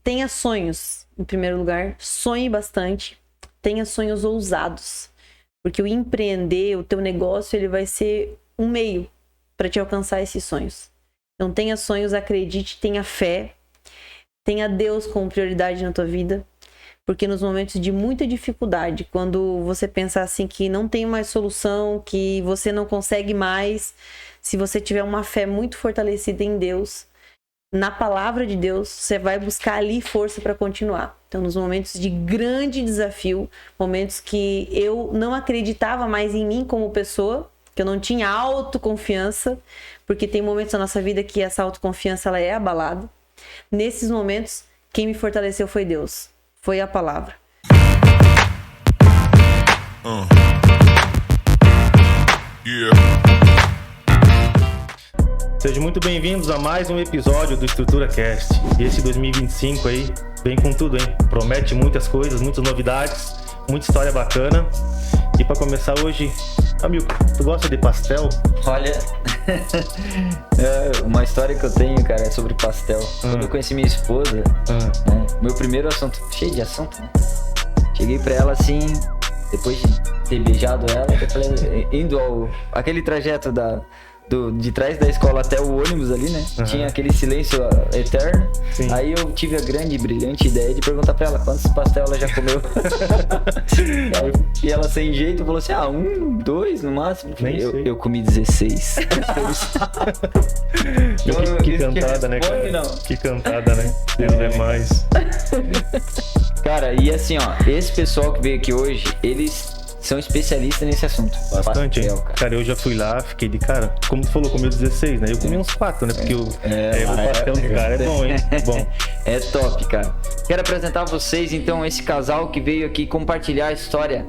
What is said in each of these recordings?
tenha sonhos, em primeiro lugar, sonhe bastante, tenha sonhos ousados, porque o empreender, o teu negócio, ele vai ser um meio para te alcançar esses sonhos. Então tenha sonhos, acredite, tenha fé, tenha Deus como prioridade na tua vida, porque nos momentos de muita dificuldade, quando você pensar assim que não tem mais solução, que você não consegue mais, se você tiver uma fé muito fortalecida em Deus, na palavra de Deus, você vai buscar ali força para continuar. Então, nos momentos de grande desafio, momentos que eu não acreditava mais em mim como pessoa, que eu não tinha autoconfiança, porque tem momentos na nossa vida que essa autoconfiança ela é abalada. Nesses momentos, quem me fortaleceu foi Deus, foi a palavra. Sejam muito bem-vindos a mais um episódio do Estrutura Cast. E esse 2025 aí vem com tudo, hein? Promete muitas coisas, muitas novidades, muita história bacana. E para começar hoje, Amilcar, tu gosta de pastel? Olha, uma história que eu tenho, cara, é sobre pastel. Quando eu conheci minha esposa, né, meu primeiro assunto, cheio de assunto, né? Cheguei pra ela assim, depois de ter beijado ela, eu falei, indo aquele trajeto de trás da escola até o ônibus ali, né? Tinha aquele silêncio eterno. Sim. Aí eu tive a grande e brilhante ideia de perguntar pra ela quantos pastel ela já comeu. E ela sem jeito falou assim, 1, 2 no máximo. Eu comi 16. Que cantada, né, cara? Não. Que cantada, né? Deus é mais. Cara, e assim, ó, esse pessoal que veio aqui hoje, eles são especialistas nesse assunto. Bastante, pastel, hein? Cara, eu já fui lá, fiquei de cara. Como tu falou, comeu 16, né? Eu comi uns 4, né? Porque o pastel do cara é bom, hein? Bom. É top, cara. Quero apresentar a vocês, então, esse casal que veio aqui compartilhar a história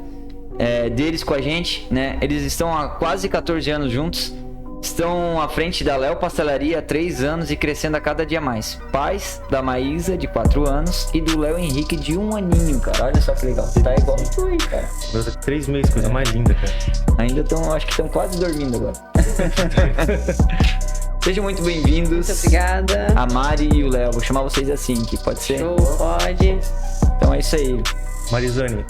deles com a gente, né? Eles estão há quase 14 anos juntos. Estão à frente da Léo Pastelaria há 3 anos e crescendo a cada dia mais. Pais da Maísa, de 4 anos, e do Léo Henrique, de 1 aninho, cara. Olha só que legal. Tá igual tu aí, cara. 3 meses, coisa mais linda, cara. Ainda estão, acho que estão quase dormindo agora. Sejam muito bem-vindos. Muito obrigada. A Mari e o Léo. Vou chamar vocês assim, que pode ser? Show, pode. Então é isso aí. Marizane,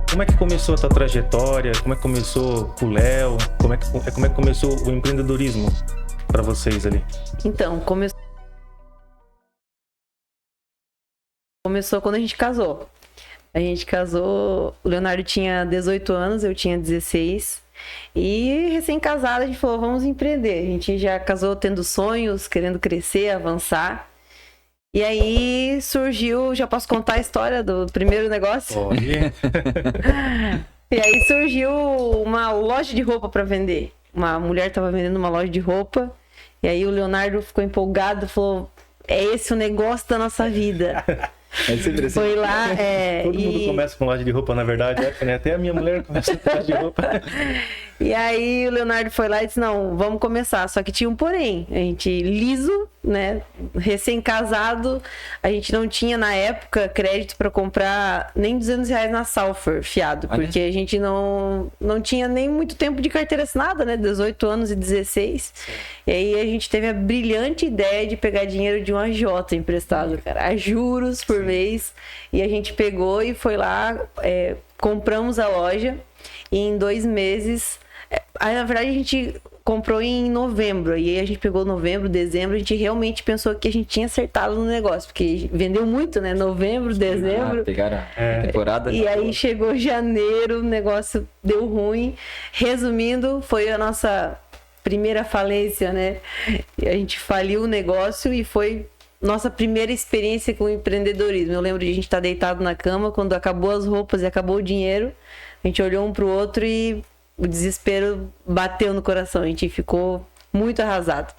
como é que começou a tua trajetória? Como é que começou o Léo? Como é que começou o empreendedorismo para vocês ali? Então, começou quando a gente casou. A gente casou, o Leonardo tinha 18 anos, eu tinha 16. E recém-casada a gente falou, vamos empreender. A gente já casou tendo sonhos, querendo crescer, avançar. E aí surgiu, já posso contar a história do primeiro negócio? Pode. E aí surgiu uma loja de roupa para vender. Uma mulher estava vendendo uma loja de roupa. E aí o Leonardo ficou empolgado, falou, é esse o negócio da nossa vida. Foi lá, Todo mundo começa com loja de roupa, na verdade, né? Até a minha mulher começa com loja de roupa. E aí o Leonardo foi lá e disse, não, vamos começar. Só que tinha um porém, a gente liso, né, recém-casado, a gente não tinha na época crédito para comprar nem R$200 na Salfer fiado, porque a gente não tinha nem muito tempo de carteira assinada, né, 18 anos e 16. E aí a gente teve a brilhante ideia de pegar dinheiro de um agiota emprestado, cara, a juros por mês. E a gente pegou e foi lá, compramos a loja e em 2 meses... Aí, na verdade, a gente comprou em novembro. E aí a gente pegou novembro, dezembro. A gente realmente pensou que a gente tinha acertado no negócio. Porque vendeu muito, né? Novembro, dezembro. Pegaram a temporada. E aí chegou janeiro, o negócio deu ruim. Resumindo, foi a nossa primeira falência, né? E a gente faliu o negócio e foi nossa primeira experiência com o empreendedorismo. Eu lembro de a gente estar deitado na cama quando acabou as roupas e acabou o dinheiro. A gente olhou um pro outro e o desespero bateu no coração, a gente ficou muito arrasado.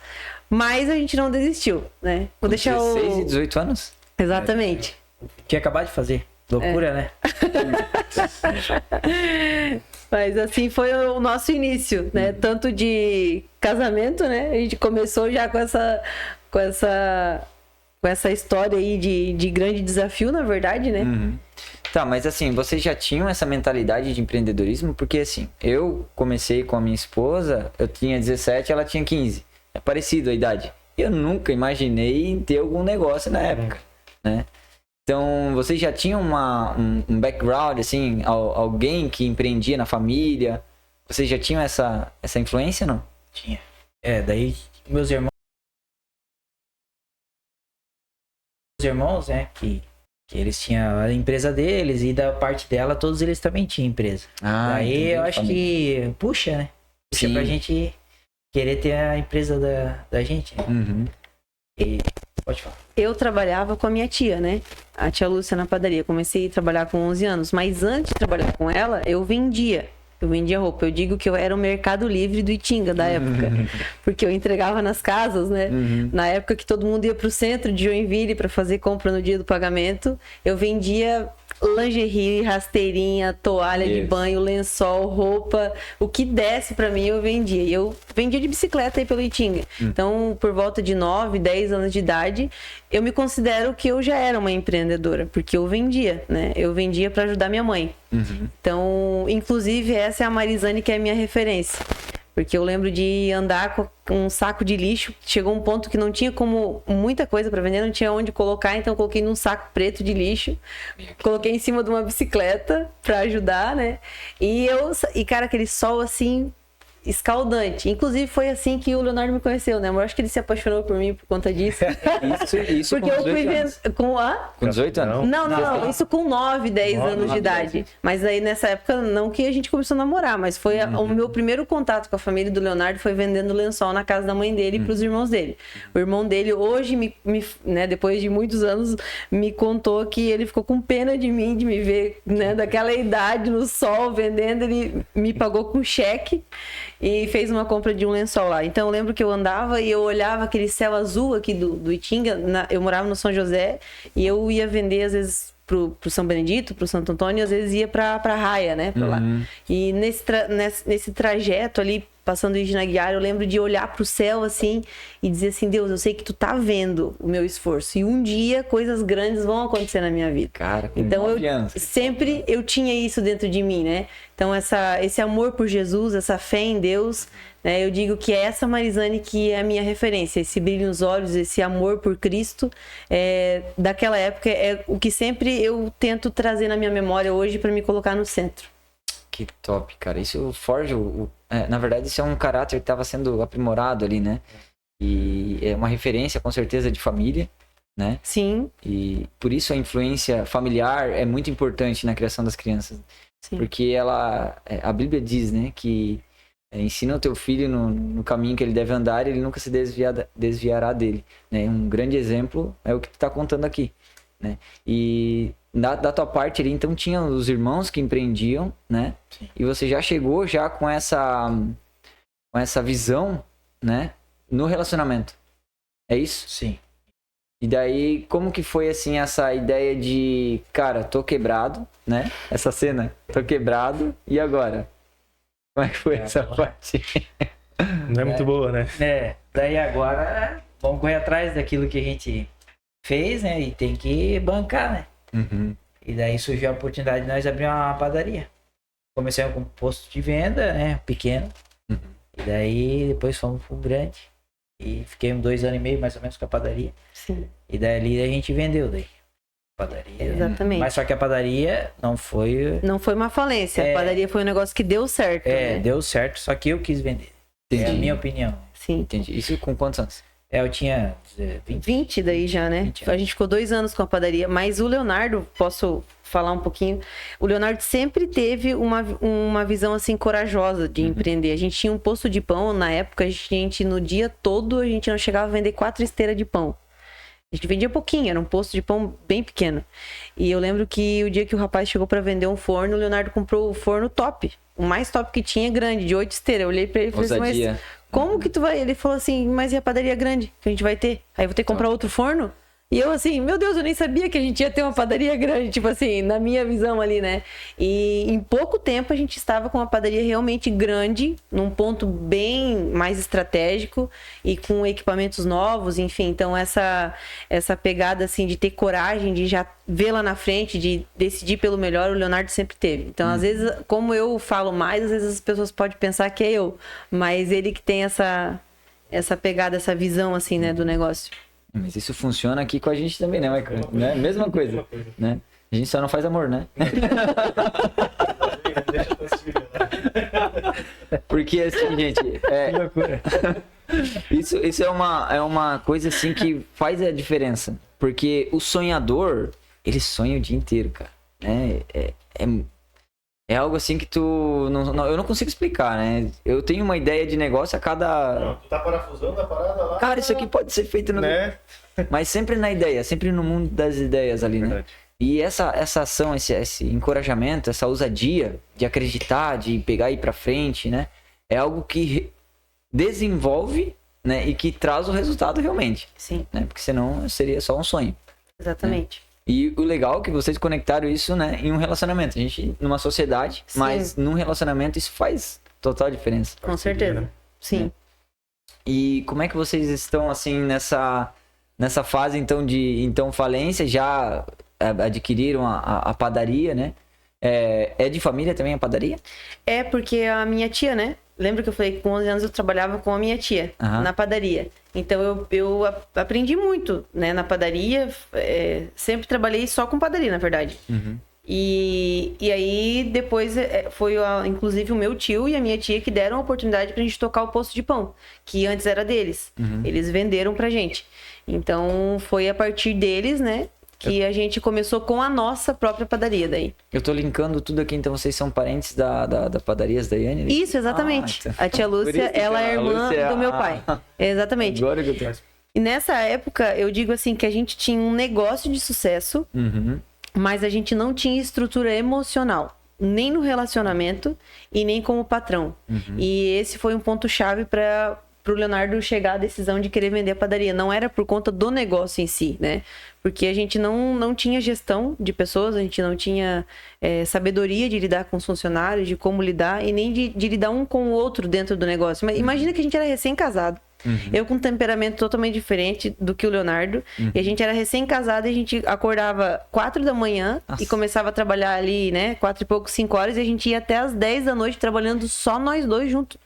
Mas a gente não desistiu, né? Vou deixar 16 e 18 anos? Exatamente. Tinha acabado de fazer. Loucura, né? Mas assim foi o nosso início, né? Tanto de casamento, né? A gente começou já com essa história aí de grande desafio, na verdade, né? Tá, mas assim, vocês já tinham essa mentalidade de empreendedorismo? Porque assim, eu comecei com a minha esposa, eu tinha 17, ela tinha 15. É parecido a idade. Eu nunca imaginei em ter algum negócio na época, né? Então, vocês já tinham um background, assim, alguém que empreendia na família? Vocês já tinham essa influência, não? Tinha. Daí meus irmãos, né, que eles tinham a empresa deles e da parte dela, todos eles também tinham empresa. Daí entendi, eu acho que puxa, né? Puxa Sim. pra gente querer ter a empresa da gente, né? Uhum. E pode falar. Eu trabalhava com a minha tia, né? A tia Lúcia na padaria. Comecei a trabalhar com 11 anos. Mas antes de trabalhar com ela, eu vendia. Eu vendia roupa. Eu digo que eu era o Mercado Livre do Itinga da época. Porque eu entregava nas casas, né? Na época que todo mundo ia pro centro de Joinville para fazer compra no dia do pagamento, eu vendia lingerie, rasteirinha, toalha de banho, lençol, roupa, o que desse pra mim eu vendia. E eu vendia de bicicleta aí pelo Itinga. Então, por volta de 9, 10 anos de idade, eu me considero que eu já era uma empreendedora, porque eu vendia, né? Eu vendia pra ajudar minha mãe. Então, inclusive, essa é a Marizane que é a minha referência. Porque eu lembro de andar com um saco de lixo. Chegou um ponto que não tinha como muita coisa para vender, não tinha onde colocar, então eu coloquei num saco preto de lixo. Coloquei em cima de uma bicicleta para ajudar, né? E cara, aquele sol assim escaldante. Inclusive foi assim que o Leonardo me conheceu, né? Eu acho que ele se apaixonou por mim por conta disso. Isso Porque com eu fui 18 anos. com 18 anos? Não, isso com 9, 10 anos de idade. Mas aí nessa época não que a gente começou a namorar, mas foi o meu primeiro contato com a família do Leonardo foi vendendo lençol na casa da mãe dele pros irmãos dele. O irmão dele hoje, né, depois de muitos anos, me contou que ele ficou com pena de mim, de me ver, né, daquela idade no sol vendendo. Ele me pagou com cheque e fez uma compra de um lençol lá. Então eu lembro que eu andava e eu olhava aquele céu azul aqui do Itinga. Eu morava no São José e eu ia vender às vezes pro São Benedito, pro Santo Antônio, e às vezes ia pra Raia, né, pra lá. E nesse trajeto ali, passando o Igna Guiar, eu lembro de olhar pro céu assim e dizer assim: Deus, eu sei que tu tá vendo o meu esforço e um dia coisas grandes vão acontecer na minha vida. Cara, com então 9 anos. sempre eu tinha isso dentro de mim, né? Então esse amor por Jesus, essa fé em Deus, né? Eu digo que é essa Marizane que é a minha referência, esse brilho nos olhos, esse amor por Cristo, daquela época é o que sempre eu tento trazer na minha memória hoje para me colocar no centro. Que top, cara. Isso forja na verdade, isso é um caráter que estava sendo aprimorado ali, né? E é uma referência, com certeza, de família, né? Sim. E por isso a influência familiar é muito importante na criação das crianças. Sim. Porque a Bíblia diz, né, que ensina o teu filho no caminho que ele deve andar e ele nunca se desviará dele, né? Um grande exemplo é o que tu está contando aqui, né? E da tua parte ali, então, tinha os irmãos que empreendiam, né? Sim. E você já chegou com essa visão, né? No relacionamento. É isso? Sim. E daí, como que foi, assim, essa ideia de, cara, tô quebrado, né? Essa cena, tô quebrado, e agora? Como é que foi essa parte? Não é muito boa, né? Daí agora vamos correr atrás daquilo que a gente fez, né? E tem que bancar, né? E daí surgiu a oportunidade de nós abrir uma padaria. Começamos com um posto de venda, né? Pequeno. E daí depois fomos pro grande. E fiquei 2 anos e meio mais ou menos com a padaria. Sim. E daí a gente vendeu daí. Padaria. Exatamente. Mas só que a padaria não foi. Não foi uma falência. A padaria foi um negócio que deu certo. Né? Deu certo, só que eu quis vender. É a minha opinião. Sim. Entendi. Isso com quantos anos? Eu tinha 20 daí já, né? 20 A gente ficou 2 anos com a padaria. Mas o Leonardo, posso falar um pouquinho? O Leonardo sempre teve uma visão, assim, corajosa de empreender. A gente tinha um posto de pão, na época, a gente, no dia todo, a gente não chegava a vender 4 esteiras de pão. A gente vendia pouquinho, era um posto de pão bem pequeno. E eu lembro que o dia que o rapaz chegou para vender um forno, o Leonardo comprou o forno top. O mais top que tinha, grande, de 8 esteiras. Eu olhei para ele e falei assim, mas como que tu vai? Ele falou assim, mas e a padaria grande que a gente vai ter? Aí eu vou ter que comprar outro forno? E eu assim, meu Deus, eu nem sabia que a gente ia ter uma padaria grande, tipo assim, na minha visão ali, né? E em pouco tempo a gente estava com uma padaria realmente grande, num ponto bem mais estratégico e com equipamentos novos, enfim. Então essa pegada assim de ter coragem, de já ver lá na frente, de decidir pelo melhor, o Leonardo sempre teve. Então às vezes, como eu falo mais, às vezes as pessoas podem pensar que é eu, mas ele que tem essa pegada, essa visão assim, né, do negócio. Mas isso funciona aqui com a gente também, né, Michael? Né? Mesma coisa, né? A gente só não faz amor, né? Porque assim, gente, Que loucura. isso é uma coisa assim que faz a diferença. Porque o sonhador, ele sonha o dia inteiro, cara. Né? É algo assim que eu não consigo explicar, né? Eu tenho uma ideia de negócio a cada... Não, tu tá parafusando a parada lá. Cara, isso aqui pode ser feito no... Né? Mas sempre na ideia, sempre no mundo das ideias ali, né? Verdade. E essa ação, esse encorajamento, essa ousadia de acreditar, de pegar e ir pra frente, né? É algo que desenvolve, né? E que traz o resultado realmente, Sim, né? Porque senão seria só um sonho. exatamente. E o legal é que vocês conectaram isso, né? Em um relacionamento. A gente, numa sociedade, Sim. mas num relacionamento isso faz total diferença. Com certeza. né? Sim. E como é que vocês estão, assim, nessa fase, então, de falência? Já adquiriram a padaria, né? É de família também a padaria? É porque a minha tia, né? Lembra que eu falei que com 11 anos eu trabalhava com a minha tia Aham. na padaria. Então eu aprendi muito, né? Na padaria, sempre trabalhei só com padaria, na verdade. Uhum. E aí depois foi inclusive o meu tio e a minha tia que deram a oportunidade pra gente tocar o posto de pão, que antes era deles. Uhum. Eles venderam pra gente. Então foi a partir deles, né? Que a gente começou com a nossa própria padaria daí. Eu tô linkando tudo aqui, então vocês são parentes da padarias da Yane? Isso, exatamente. Ah, então. A tia Por Lúcia, isso que ela é a irmã Lúcia é do meu a- pai. Exatamente. Agora que eu tenho. E nessa época, eu digo assim, que a gente tinha um negócio de sucesso, Uhum. mas a gente não tinha estrutura emocional. Nem no relacionamento e nem como patrão. E esse foi um ponto-chave para o Leonardo chegar à decisão de querer vender a padaria. Não era por conta do negócio em si, né? Porque a gente não tinha gestão de pessoas, a gente não tinha sabedoria de lidar com os funcionários, de como lidar, e nem de lidar um com o outro dentro do negócio. Mas imagina que a gente era recém-casado. Eu com um temperamento totalmente diferente do que o Leonardo. E a gente era recém-casado e a gente acordava 4 da manhã Nossa. e começava a trabalhar ali, né? 4 e pouco, 5 horas. E a gente ia até as 10 da noite trabalhando só nós dois juntos.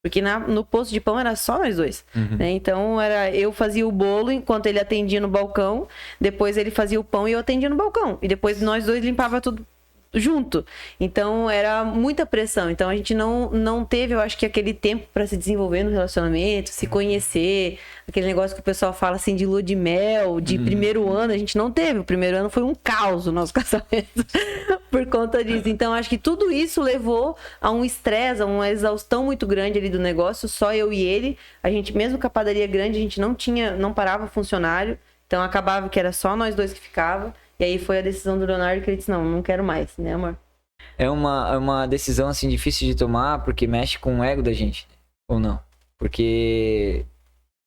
Porque no posto de pão era só nós dois. Né? Então eu fazia o bolo enquanto ele atendia no balcão. Depois ele fazia o pão e eu atendia no balcão. E depois nós dois limpava tudo junto. Então era muita pressão. Então a gente não teve, eu acho que aquele tempo para se desenvolver no relacionamento, se conhecer, aquele negócio que o pessoal fala assim de lua de mel, de primeiro ano, a gente não teve. O primeiro ano foi um caos o nosso casamento por conta disso. Então acho que tudo isso levou a um estresse, a uma exaustão muito grande ali do negócio, só eu e ele. A gente mesmo com a padaria grande, a gente não parava funcionário. Então acabava que era só nós dois que ficava. E aí foi a decisão do Leonardo que ele disse, não quero mais, né, amor? É uma decisão, assim, difícil de tomar, porque mexe com o ego da gente, ou não? Porque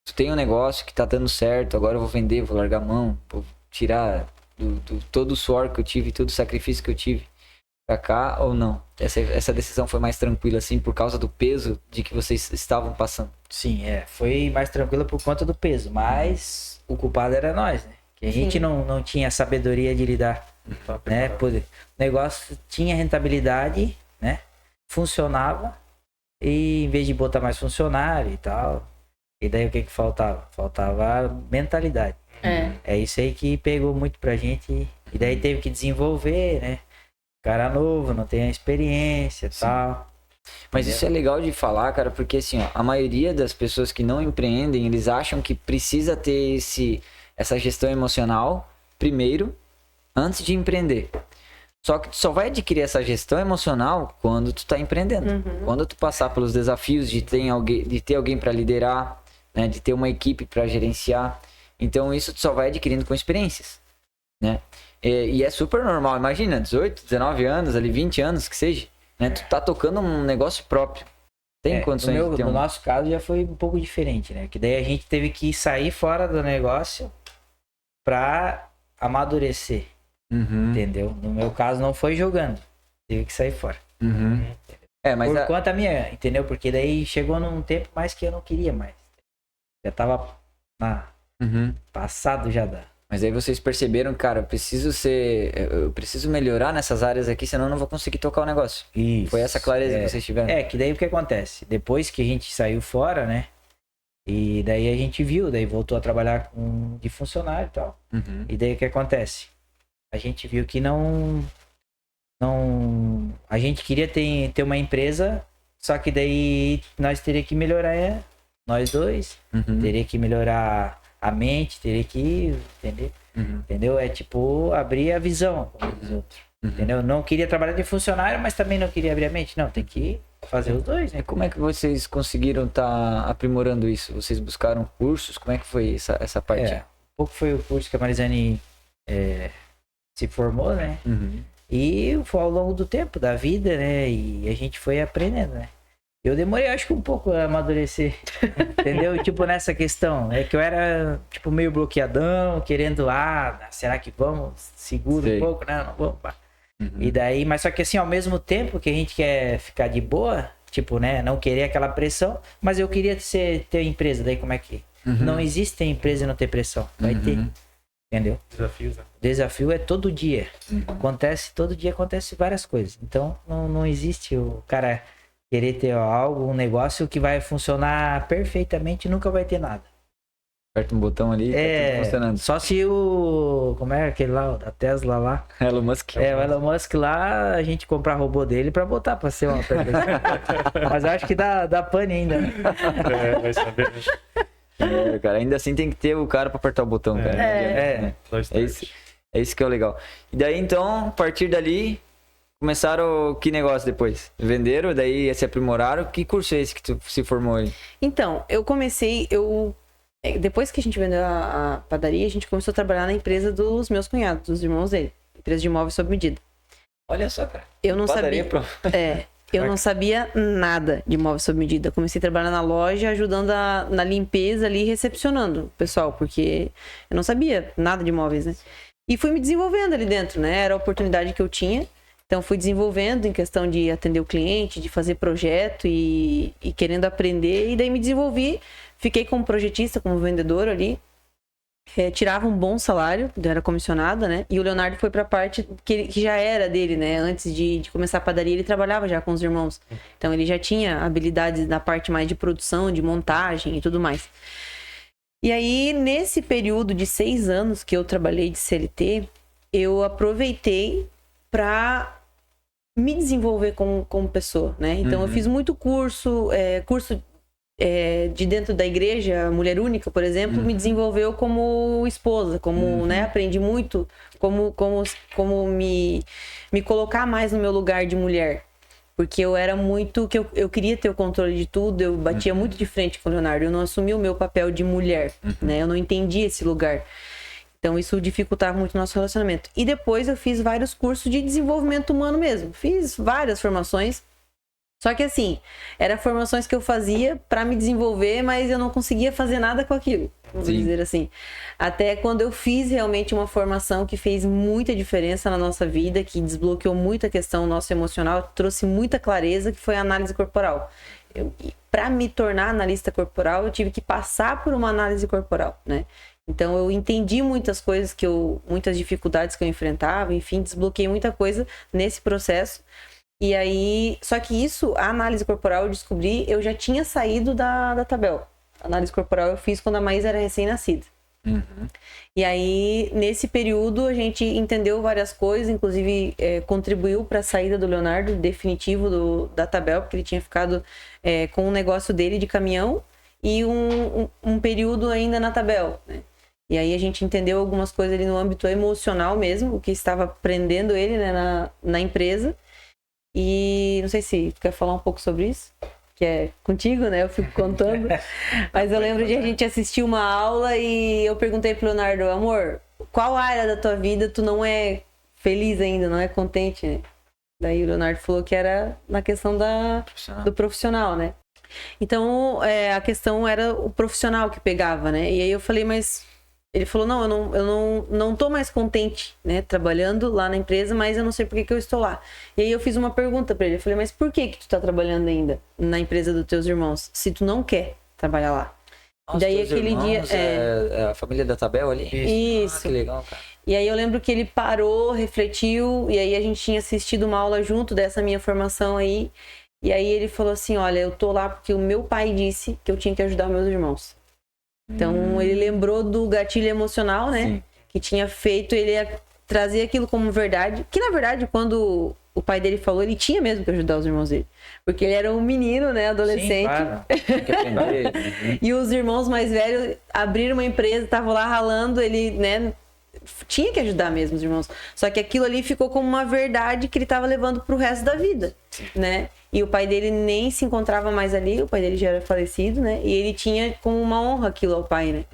tu tem um negócio que tá dando certo, agora eu vou vender, vou largar a mão, vou tirar todo o suor que eu tive, todo o sacrifício que eu tive pra cá, ou não? Essa decisão foi mais tranquila, assim, por causa do peso de que vocês estavam passando? Sim, foi mais tranquila por conta do peso, mas o culpado era nós, né? Que a gente não tinha sabedoria de lidar, né? O negócio tinha rentabilidade, né? Funcionava, e em vez de botar mais funcionário e tal, e daí o que faltava? Faltava mentalidade. É isso aí que pegou muito pra gente, e daí teve que desenvolver, né? Cara novo, não tem a experiência e tal. Mas isso é legal de falar, cara, porque assim, ó, a maioria das pessoas que não empreendem, eles acham que precisa ter essa gestão emocional primeiro, antes de empreender. Só que tu só vai adquirir essa gestão emocional quando tu tá empreendendo. Quando tu passar pelos desafios de ter alguém para liderar, né, de ter uma equipe para gerenciar. Então isso tu só vai adquirindo com experiências, né? E é super normal, imagina, 18, 19 anos, ali 20 anos que seja, né? Tu tá tocando um negócio próprio. Tem condições de ter No nosso caso já foi um pouco diferente, né? Que daí a gente teve que sair fora do negócio pra amadurecer, entendeu? No meu caso não foi jogando, tive que sair fora. Mas Por conta minha, entendeu? Porque daí chegou num tempo mais que eu não queria mais. Já tava passado já da... Mas aí vocês perceberam, cara, eu preciso melhorar nessas áreas aqui, senão eu não vou conseguir tocar o negócio. Isso. Foi essa clareza que vocês tiveram. Que daí o que acontece? Depois que a gente saiu fora, né? E daí a gente viu, daí voltou a trabalhar de funcionário e tal. Uhum. E daí o que acontece? A gente viu que não... A gente queria ter uma empresa, só que daí nós teria que melhorar, nós dois. Uhum. Teria que melhorar a mente, teria que... Entendeu? É tipo abrir a visão, como diz outro. Entendeu? Não queria trabalhar de funcionário, mas também não queria abrir a mente. Não, tem que fazer os dois, né? Como é que vocês conseguiram estar aprimorando isso? Vocês buscaram cursos? Como é que foi essa parte? Um pouco foi o curso que a Marizane se formou, né? Uhum. E foi ao longo do tempo, da vida, né? E a gente foi aprendendo, né? Eu demorei, acho que um pouco a amadurecer, entendeu? Tipo, nessa questão. É que eu era, tipo, meio bloqueadão, querendo, será que vamos? Seguro Sei. um pouco, né? Não vamos, pá. E daí, mas só que assim, ao mesmo tempo que a gente quer ficar de boa, tipo, né? Não querer aquela pressão, mas eu queria ter empresa. Daí como é que... Não existe empresa e não ter pressão. Vai ter, entendeu? Desafios, né? O desafio é todo dia. Todo dia acontece várias coisas. Então, não existe o cara querer ter algo, um negócio que vai funcionar perfeitamente e nunca vai ter nada. Aperta um botão ali e tá tudo funcionando. Só se o... Como é aquele lá, o da Tesla lá? Elon Musk. O Elon Musk lá, a gente comprar robô dele pra botar pra ser uma Mas eu acho que dá pane ainda. Vai saber. Cara, ainda assim tem que ter o cara pra apertar o botão, cara. Né? É isso que é o legal. E daí, então, a partir dali, começaram que negócio depois? Venderam, daí se aprimoraram. Que curso é esse que tu se formou aí? Então, depois que a gente vendeu a padaria, a gente começou a trabalhar na empresa dos meus cunhados, dos irmãos dele. Empresa de imóveis sob medida. Olha só, cara. Eu não Padaria, sabia. Eu não sabia nada de imóveis sob medida. Comecei a trabalhar na loja, ajudando na limpeza ali, recepcionando o pessoal, porque eu não sabia nada de imóveis, né? E fui me desenvolvendo ali dentro, né? Era a oportunidade que eu tinha. Então, fui desenvolvendo em questão de atender o cliente, de fazer projeto e querendo aprender. E daí me desenvolvi. Fiquei como projetista, como vendedor ali. Tirava um bom salário, eu era comissionada, né? E o Leonardo foi pra parte que já era dele, né? Antes de começar a padaria, ele trabalhava já com os irmãos. Então, ele já tinha habilidades na parte mais de produção, de montagem e tudo mais. E aí, nesse período de 6 anos que eu trabalhei de CLT, eu aproveitei pra me desenvolver como pessoa, né? Então, eu fiz muito curso de dentro da igreja, Mulher Única, por exemplo, me desenvolveu como esposa, como, né, aprendi muito como me colocar mais no meu lugar de mulher. Porque eu era muito, eu queria ter o controle de tudo, eu batia muito de frente com o Leonardo, eu não assumi o meu papel de mulher, né, eu não entendi esse lugar. Então, isso dificultava muito o nosso relacionamento. E depois eu fiz vários cursos de desenvolvimento humano mesmo, fiz várias formações. Só que assim, eram formações que eu fazia para me desenvolver, mas eu não conseguia fazer nada com aquilo, vamos dizer assim. Até quando eu fiz realmente uma formação que fez muita diferença na nossa vida, que desbloqueou muita questão nossa emocional, trouxe muita clareza, que foi a análise corporal. Para me tornar analista corporal, eu tive que passar por uma análise corporal, né? Então eu entendi muitas coisas muitas dificuldades que eu enfrentava, enfim, desbloqueei muita coisa nesse processo. E aí, só que isso, a análise corporal, eu descobri, eu já tinha saído da Tabel. A análise corporal eu fiz quando a Maísa era recém-nascida. E aí, nesse período, a gente entendeu várias coisas, inclusive contribuiu para a saída do Leonardo, definitivo da Tabel, porque ele tinha ficado com um negócio dele de caminhão e um período ainda na Tabel, né? E aí a gente entendeu algumas coisas ali no âmbito emocional mesmo, o que estava prendendo ele, né, na empresa. E não sei se tu quer falar um pouco sobre isso, que é contigo, né? Eu fico contando. Mas eu lembro de a gente assistir uma aula e eu perguntei pro Leonardo, amor, qual área da tua vida tu não é feliz ainda, não é contente, né? Daí o Leonardo falou que era na questão do profissional, né? Então a questão era o profissional que pegava, né? E aí eu falei, mas... Ele falou, não, eu não tô mais contente, né, trabalhando lá na empresa, mas eu não sei por que eu estou lá. E aí eu fiz uma pergunta pra ele, eu falei, mas por que tu tá trabalhando ainda na empresa dos teus irmãos, se tu não quer trabalhar lá? Nossa, daí aquele dia... É a família da Tabel ali? Isso. Que legal, cara. E aí eu lembro que ele parou, refletiu, e aí a gente tinha assistido uma aula junto dessa minha formação aí, E aí ele falou assim, olha, eu tô lá porque o meu pai disse que eu tinha que ajudar meus irmãos. Então ele lembrou do gatilho emocional, né? Sim. Que tinha feito ele trazer aquilo como verdade. Que na verdade, quando o pai dele falou, ele tinha mesmo que ajudar os irmãos dele. Porque ele era um menino, né? Adolescente. Sim, claro. Tem que aprender. E os irmãos mais velhos abriram uma empresa, estavam lá ralando, ele, né? Tinha que ajudar mesmo os irmãos. Só que aquilo ali ficou como uma verdade que ele estava levando pro resto da vida, né? E o pai dele nem se encontrava mais ali, o pai dele já era falecido, né? E ele tinha como uma honra aquilo ao pai, né?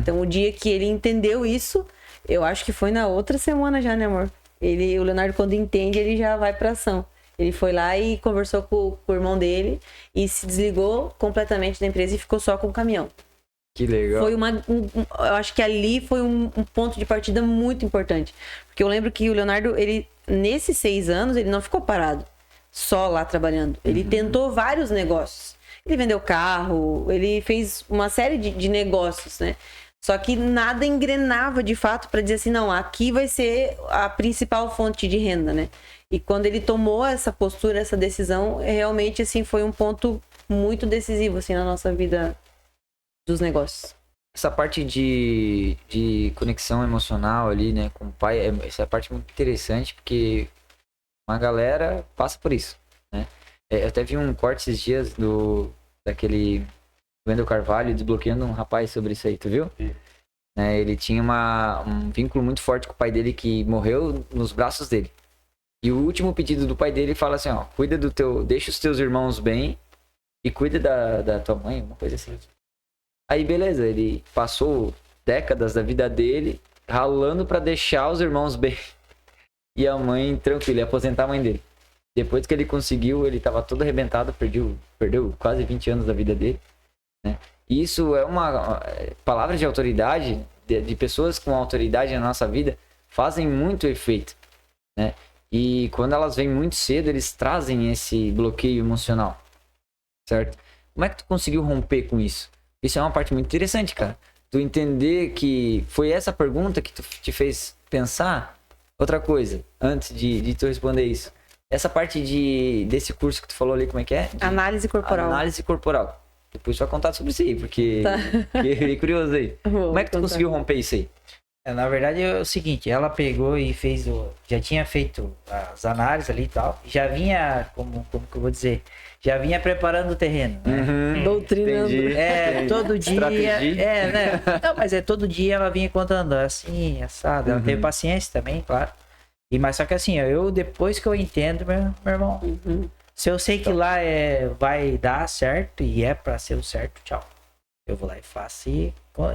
Então o dia que ele entendeu isso, eu acho que foi na outra semana já, né, amor? O Leonardo, quando entende, ele já vai pra ação. Ele foi lá e conversou com o irmão dele e se desligou completamente da empresa e ficou só com o caminhão. Que legal. Foi eu acho que ali foi um ponto de partida muito importante. Porque eu lembro que o Leonardo, ele, nesses 6 anos, ele não ficou parado só lá trabalhando. Ele tentou vários negócios. Ele vendeu carro, ele fez uma série de negócios, né? Só que nada engrenava de fato para dizer assim, não, aqui vai ser a principal fonte de renda, né? E quando ele tomou essa postura, essa decisão, realmente assim foi um ponto muito decisivo assim na nossa vida dos negócios. Essa parte de conexão emocional ali, né, com o pai, essa é a parte muito interessante, porque uma galera passa por isso, né? Eu até vi um corte esses dias daquele Wendel Carvalho desbloqueando um rapaz sobre isso aí, tu viu? Né, ele tinha um vínculo muito forte com o pai dele que morreu nos braços dele. E o último pedido do pai dele fala assim, ó, deixa os teus irmãos bem e cuida da tua mãe, uma coisa assim. Aí beleza, ele passou décadas da vida dele ralando pra deixar os irmãos bem e a mãe tranquila, ia aposentar a mãe dele. Depois que ele conseguiu, ele tava todo arrebentado, perdeu quase 20 anos da vida dele, né? E isso é uma palavra de autoridade, de pessoas com autoridade na nossa vida, fazem muito efeito, né? E quando elas vêm muito cedo, eles trazem esse bloqueio emocional, certo? Como é que tu conseguiu romper com isso? Isso é uma parte muito interessante, cara. Tu entender que foi essa pergunta que te fez pensar. Outra coisa, antes de tu responder isso. Essa parte desse curso que tu falou ali, como é que é? Análise corporal. Análise corporal. Depois tu vai contar sobre isso aí, porque fiquei curioso aí. Como é que tu conseguiu romper isso aí? Na verdade é o seguinte, ela pegou e fez já tinha feito as análises ali e tal, já vinha, como que eu vou dizer, já vinha preparando o terreno, né? Doutrinando. Entendi. Todo dia, Estratégia. né? Não, mas todo dia ela vinha contando, assim, assado, ela teve paciência também, claro. Mas só que assim, eu depois que eu entendo, meu irmão, se eu sei que lá vai dar certo e é pra ser o certo, tchau. Eu vou lá e faço e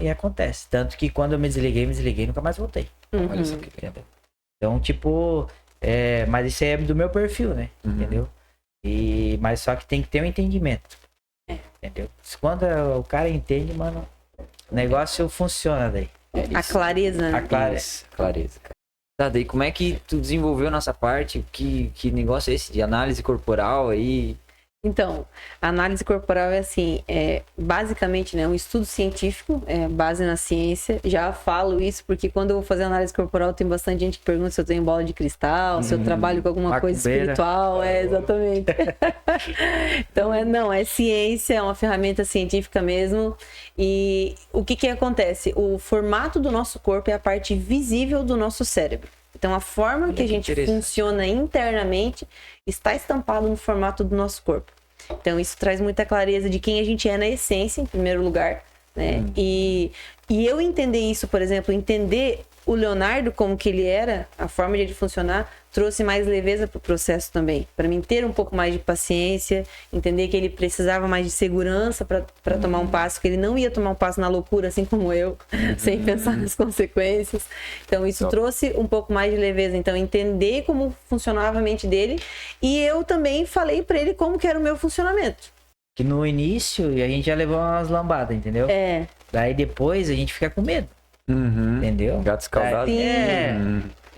acontece. Tanto que quando eu me desliguei e nunca mais voltei. Olha só que entendeu? Então, tipo, mas isso aí é do meu perfil, né? Entendeu? Mas só que tem que ter um entendimento. Entendeu? Quando o cara entende, mano, o negócio funciona daí. A clareza, né? A clareza. Clareza, cara. Tá, daí como é que tu desenvolveu nessa parte? Que negócio é esse de análise corporal aí? Então, a análise corporal é assim, basicamente, né, um estudo científico, base na ciência. Já falo isso porque quando eu vou fazer análise corporal tem bastante gente que pergunta se eu tenho bola de cristal, se eu trabalho com alguma coisa espiritual, exatamente. Então, é ciência, é uma ferramenta científica mesmo. E o que acontece? O formato do nosso corpo é a parte visível do nosso cérebro. Então, a forma que a gente funciona internamente está estampado no formato do nosso corpo. Então, isso traz muita clareza de quem a gente é na essência, em primeiro lugar, né? E eu entender isso, por exemplo, entender o Leonardo como que ele era, a forma de ele funcionar, trouxe mais leveza para o processo também. Para mim ter um pouco mais de paciência, entender que ele precisava mais de segurança para tomar um passo, que ele não ia tomar um passo na loucura, assim como eu, sem pensar nas consequências. Então isso trouxe um pouco mais de leveza. Então entender como funcionava a mente dele, e eu também falei para ele como que era o meu funcionamento. Que no início a gente já levou umas lambadas, entendeu? Daí depois a gente fica com medo. Entendeu? Gato escaldado.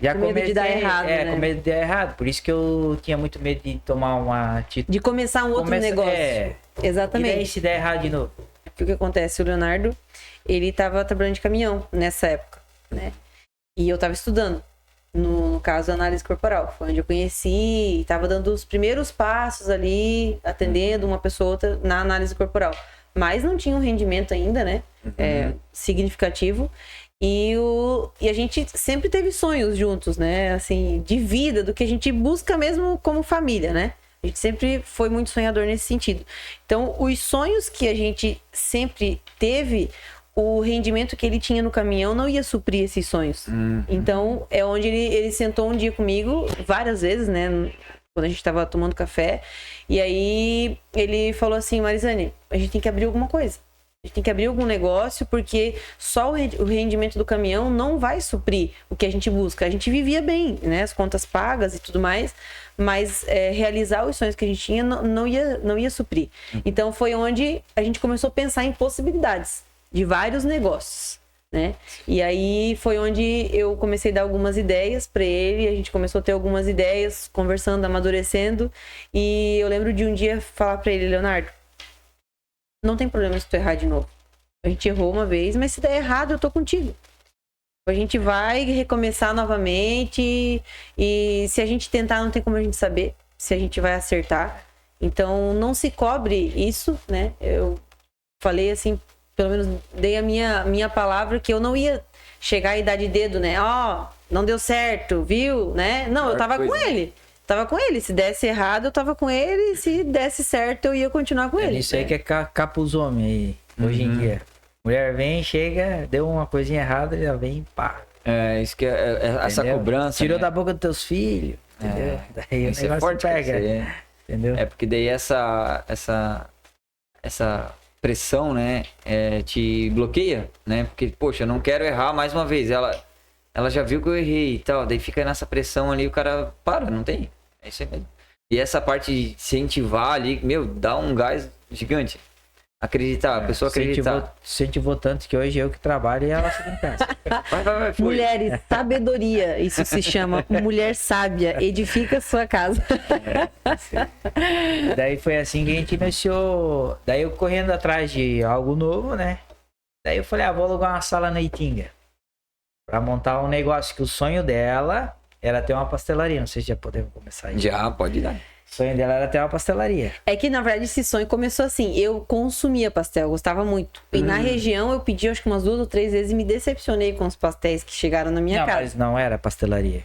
Já com medo de dar errado, né? Com medo de dar errado. Por isso que eu tinha muito medo de tomar uma atitude. De começar um outro negócio. Exatamente. E daí se der errado de novo. O que acontece? O Leonardo, ele tava trabalhando de caminhão nessa época, né? E eu tava estudando. No caso, a análise corporal. Foi onde eu conheci, estava dando os primeiros passos ali, atendendo uma pessoa ou outra na análise corporal. Mas não tinha um rendimento ainda, né? Significativo. E a gente sempre teve sonhos juntos, né? Assim, de vida, do que a gente busca mesmo como família, né? A gente sempre foi muito sonhador nesse sentido. Então, os sonhos que a gente sempre teve, o rendimento que ele tinha no caminhão não ia suprir esses sonhos. Então, é onde ele sentou um dia comigo, várias vezes, né? Quando a gente estava tomando café. E aí, ele falou assim, Marizane, a gente tem que abrir alguma coisa. A gente tem que abrir algum negócio, porque só o rendimento do caminhão não vai suprir o que a gente busca. A gente vivia bem, né? As contas pagas e tudo mais, mas realizar os sonhos que a gente tinha não ia suprir. Então, foi onde a gente começou a pensar em possibilidades de vários negócios, né? E aí foi onde eu comecei a dar algumas ideias para ele, a gente começou a ter algumas ideias, conversando, amadurecendo, e eu lembro de um dia falar para ele, Leonardo, não tem problema se tu errar de novo. A gente errou uma vez, mas se der errado, eu tô contigo. A gente vai recomeçar novamente, e se a gente tentar, não tem como a gente saber se a gente vai acertar. Então, não se cobre isso, né? Eu falei assim, pelo menos dei a minha palavra que eu não ia chegar e dar de dedo, né? Ó, não deu certo, viu? Né? Não, eu tava com ele. Tava com ele. Se desse errado, eu tava com ele. Se desse certo, eu ia continuar com ele. Isso aí que é capa os homens aí, hoje em dia. Mulher vem, chega, deu uma coisinha errada, já vem, pá. Isso que é essa cobrança. Tirou né? da boca dos teus filhos, entendeu? Daí Isso o negócio forte, pega, entendeu? É porque daí essa pressão, né, te bloqueia, né? Porque, poxa, eu não quero errar mais uma vez. Ela já viu que eu errei e tal. Daí fica nessa pressão ali, o cara para, não tem. É isso aí mesmo. E essa parte de incentivar ali, meu, dá um gás gigante. Acreditar, a pessoa acreditar. Incentivou tanto que hoje eu que trabalho e ela fica em casa. Vai, foi. Mulheres, sabedoria, isso se chama mulher sábia, edifica sua casa. Daí foi assim que a gente iniciou. Daí eu correndo atrás de algo novo, né? Daí eu falei, vou alugar uma sala na Itinga. Pra montar um negócio que o sonho dela era ter uma pastelaria. Não sei se já podemos começar aí. Já, pode dar. O sonho dela era ter uma pastelaria. É que, na verdade, esse sonho começou assim. Eu consumia pastel, gostava muito. E na região eu pedi, acho que umas 2 ou 3 vezes e me decepcionei com os pastéis que chegaram na minha casa. Mas não era pastelaria.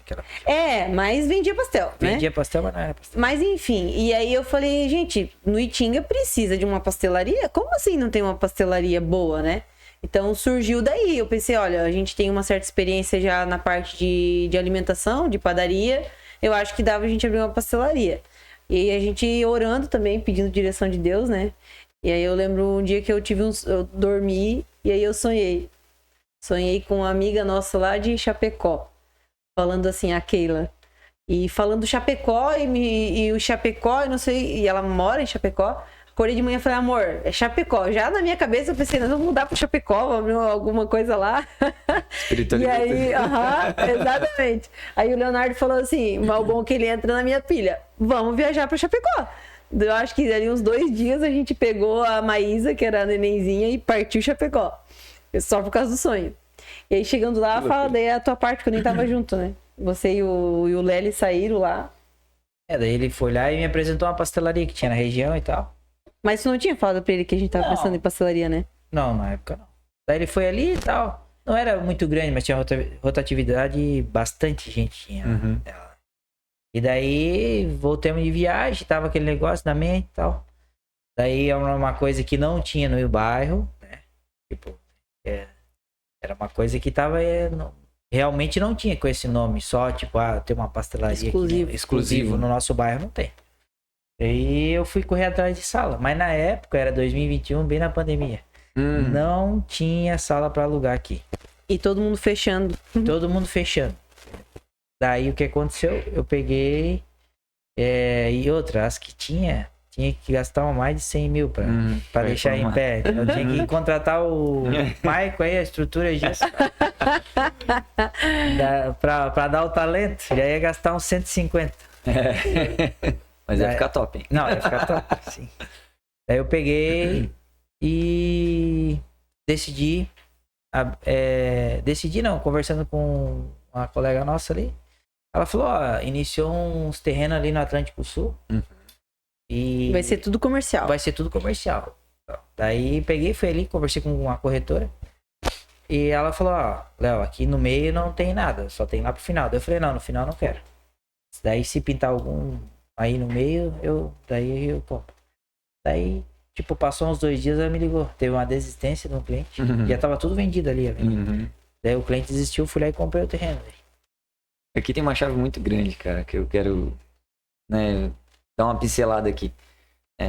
Mas vendia pastel, né? Vendia pastel, mas não era pastel. Mas enfim, e aí eu falei, gente, no Itinga precisa de uma pastelaria? Como assim não tem uma pastelaria boa, né? Então surgiu daí, eu pensei, olha, a gente tem uma certa experiência já na parte de alimentação, de padaria, eu acho que dava a gente abrir uma pastelaria. E aí a gente orando também, pedindo direção de Deus, né? E aí eu lembro um dia que eu dormi e aí eu sonhei. Sonhei com uma amiga nossa lá de Chapecó, falando assim, a Keila. E falando Chapecó e o Chapecó, eu não sei, e ela mora em Chapecó. Acordei de manhã e falei, amor, é Chapecó. Já na minha cabeça eu pensei, nós vamos mudar pro Chapecó, vamos abrir alguma coisa lá. Espiritualidade. E aí, exatamente. Aí o Leonardo falou assim, mas o bom é que ele entra na minha pilha. Vamos viajar pra Chapecó. Eu acho que ali uns 2 dias a gente pegou a Maísa, que era a nenenzinha, e partiu Chapecó. Só por causa do sonho. E aí chegando lá, fala daí a tua parte, que eu nem tava junto, né? Você e o Lely saíram lá. Daí ele foi lá e me apresentou uma pastelaria que tinha na região e tal. Mas tu não tinha falado pra ele que a gente tava pensando em pastelaria, né? Não, na época não. Daí ele foi ali e tal. Não era muito grande, mas tinha rotatividade, bastante gente tinha. E daí voltamos de viagem, tava aquele negócio na mente e tal. Daí é uma coisa que não tinha no meu bairro, né? Tipo, era uma coisa que tava... realmente não tinha com esse nome, só tipo, ter uma pastelaria exclusivo no nosso bairro, não tem. Aí eu fui correr atrás de sala, mas na época, era 2021, bem na pandemia. Não tinha sala pra alugar aqui. E todo mundo fechando. Todo mundo fechando. Daí o que aconteceu? Eu peguei... e outra, as que tinha que gastar mais de 100 mil pra deixar em pé. Eu tinha que contratar o Maico aí, a estrutura disso. pra dar o talento, já ia gastar uns 150. Mas ia ficar top, hein? Não, ia ficar top, sim. Daí eu peguei e decidi não, conversando com uma colega nossa ali, Ela falou, ó, iniciou uns terrenos ali no Atlântico Sul. E Vai ser tudo comercial. vai ser tudo comercial. Daí peguei, fui ali, conversei com uma corretora. E ela falou, ó, Léo, aqui no meio não tem nada, só tem lá pro final. Daí eu falei, não, no final não quero. Daí se pintar algum aí no meio, daí eu compro. Daí, tipo, passou uns 2 dias, ela me ligou. Teve uma desistência de um cliente. Já tava tudo vendido ali. Daí o cliente desistiu, fui lá e comprei o terreno. Aqui tem uma chave muito grande, cara, que eu quero, né, dar uma pincelada aqui.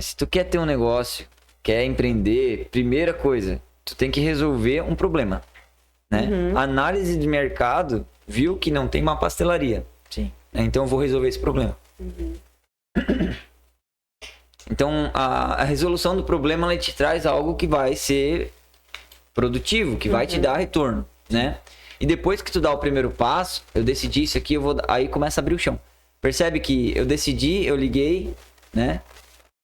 Se tu quer ter um negócio, quer empreender, primeira coisa, tu tem que resolver um problema, né? Análise de mercado viu que não tem uma pastelaria. Sim. Então eu vou resolver esse problema. Então a resolução do problema, ela te traz algo que vai ser produtivo, que vai te dar retorno, né? E depois que tu dá o primeiro passo, eu decidi isso aqui, aí começa a abrir o chão. Percebe que eu decidi, eu liguei, né?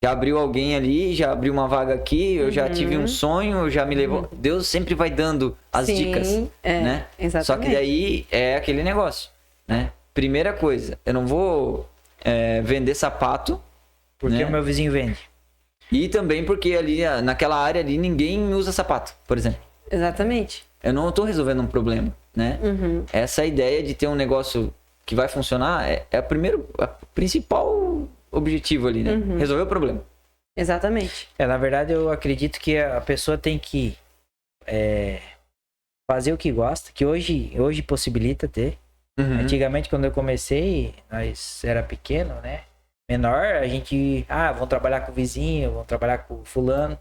Já abriu alguém ali, já abriu uma vaga aqui, eu já tive um sonho, já me levou. Deus sempre vai dando as dicas, né? Exatamente. Só que daí é aquele negócio, né? Primeira coisa, eu não vou vender sapato. Porque né? o meu vizinho vende. E também porque ali, naquela área ali, ninguém usa sapato, por exemplo. Exatamente. Eu não estou resolvendo um problema, né? Essa ideia de ter um negócio que vai funcionar é a principal objetivo ali, né? Resolver o problema. Exatamente. Na verdade, eu acredito que a pessoa tem que fazer o que gosta, que hoje possibilita ter. Antigamente, quando eu comecei, nós era pequeno, né? Menor, a gente, vamos trabalhar com o vizinho, vamos trabalhar com o fulano,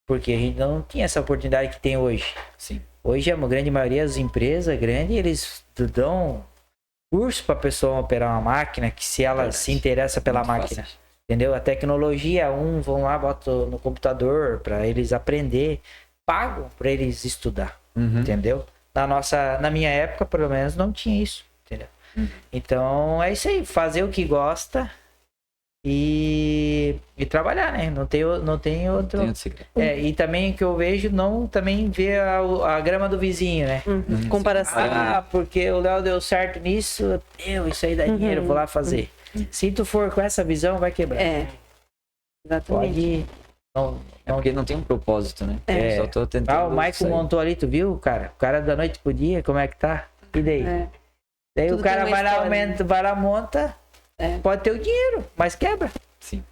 porque a gente não tinha essa oportunidade que tem hoje. Sim. Hoje, a grande maioria das empresas grandes, eles dão curso para a pessoa operar uma máquina, que se ela se interessa pela máquina, entendeu? A tecnologia, vão lá, botam no computador para eles aprender, pagam para eles estudar, entendeu? Na minha época, pelo menos, não tinha isso, entendeu? Então, é isso aí, fazer o que gosta e trabalhar, né? Não tem outro. Não tem outro segredo. E também que eu vejo, não também ver a grama do vizinho, né? Comparação. Porque o Léo deu certo nisso, isso aí dá dinheiro, vou lá fazer. Se tu for com essa visão, vai quebrar. Exatamente. Não, porque não tem um propósito, né? Só tô tentando. O Michael montou ali, tu viu, cara? O cara da noite pro dia, como é que tá? E daí? Daí Tudo o cara tem uma vai lá, história, vai lá, monta, pode ter o dinheiro, mas quebra. Sim.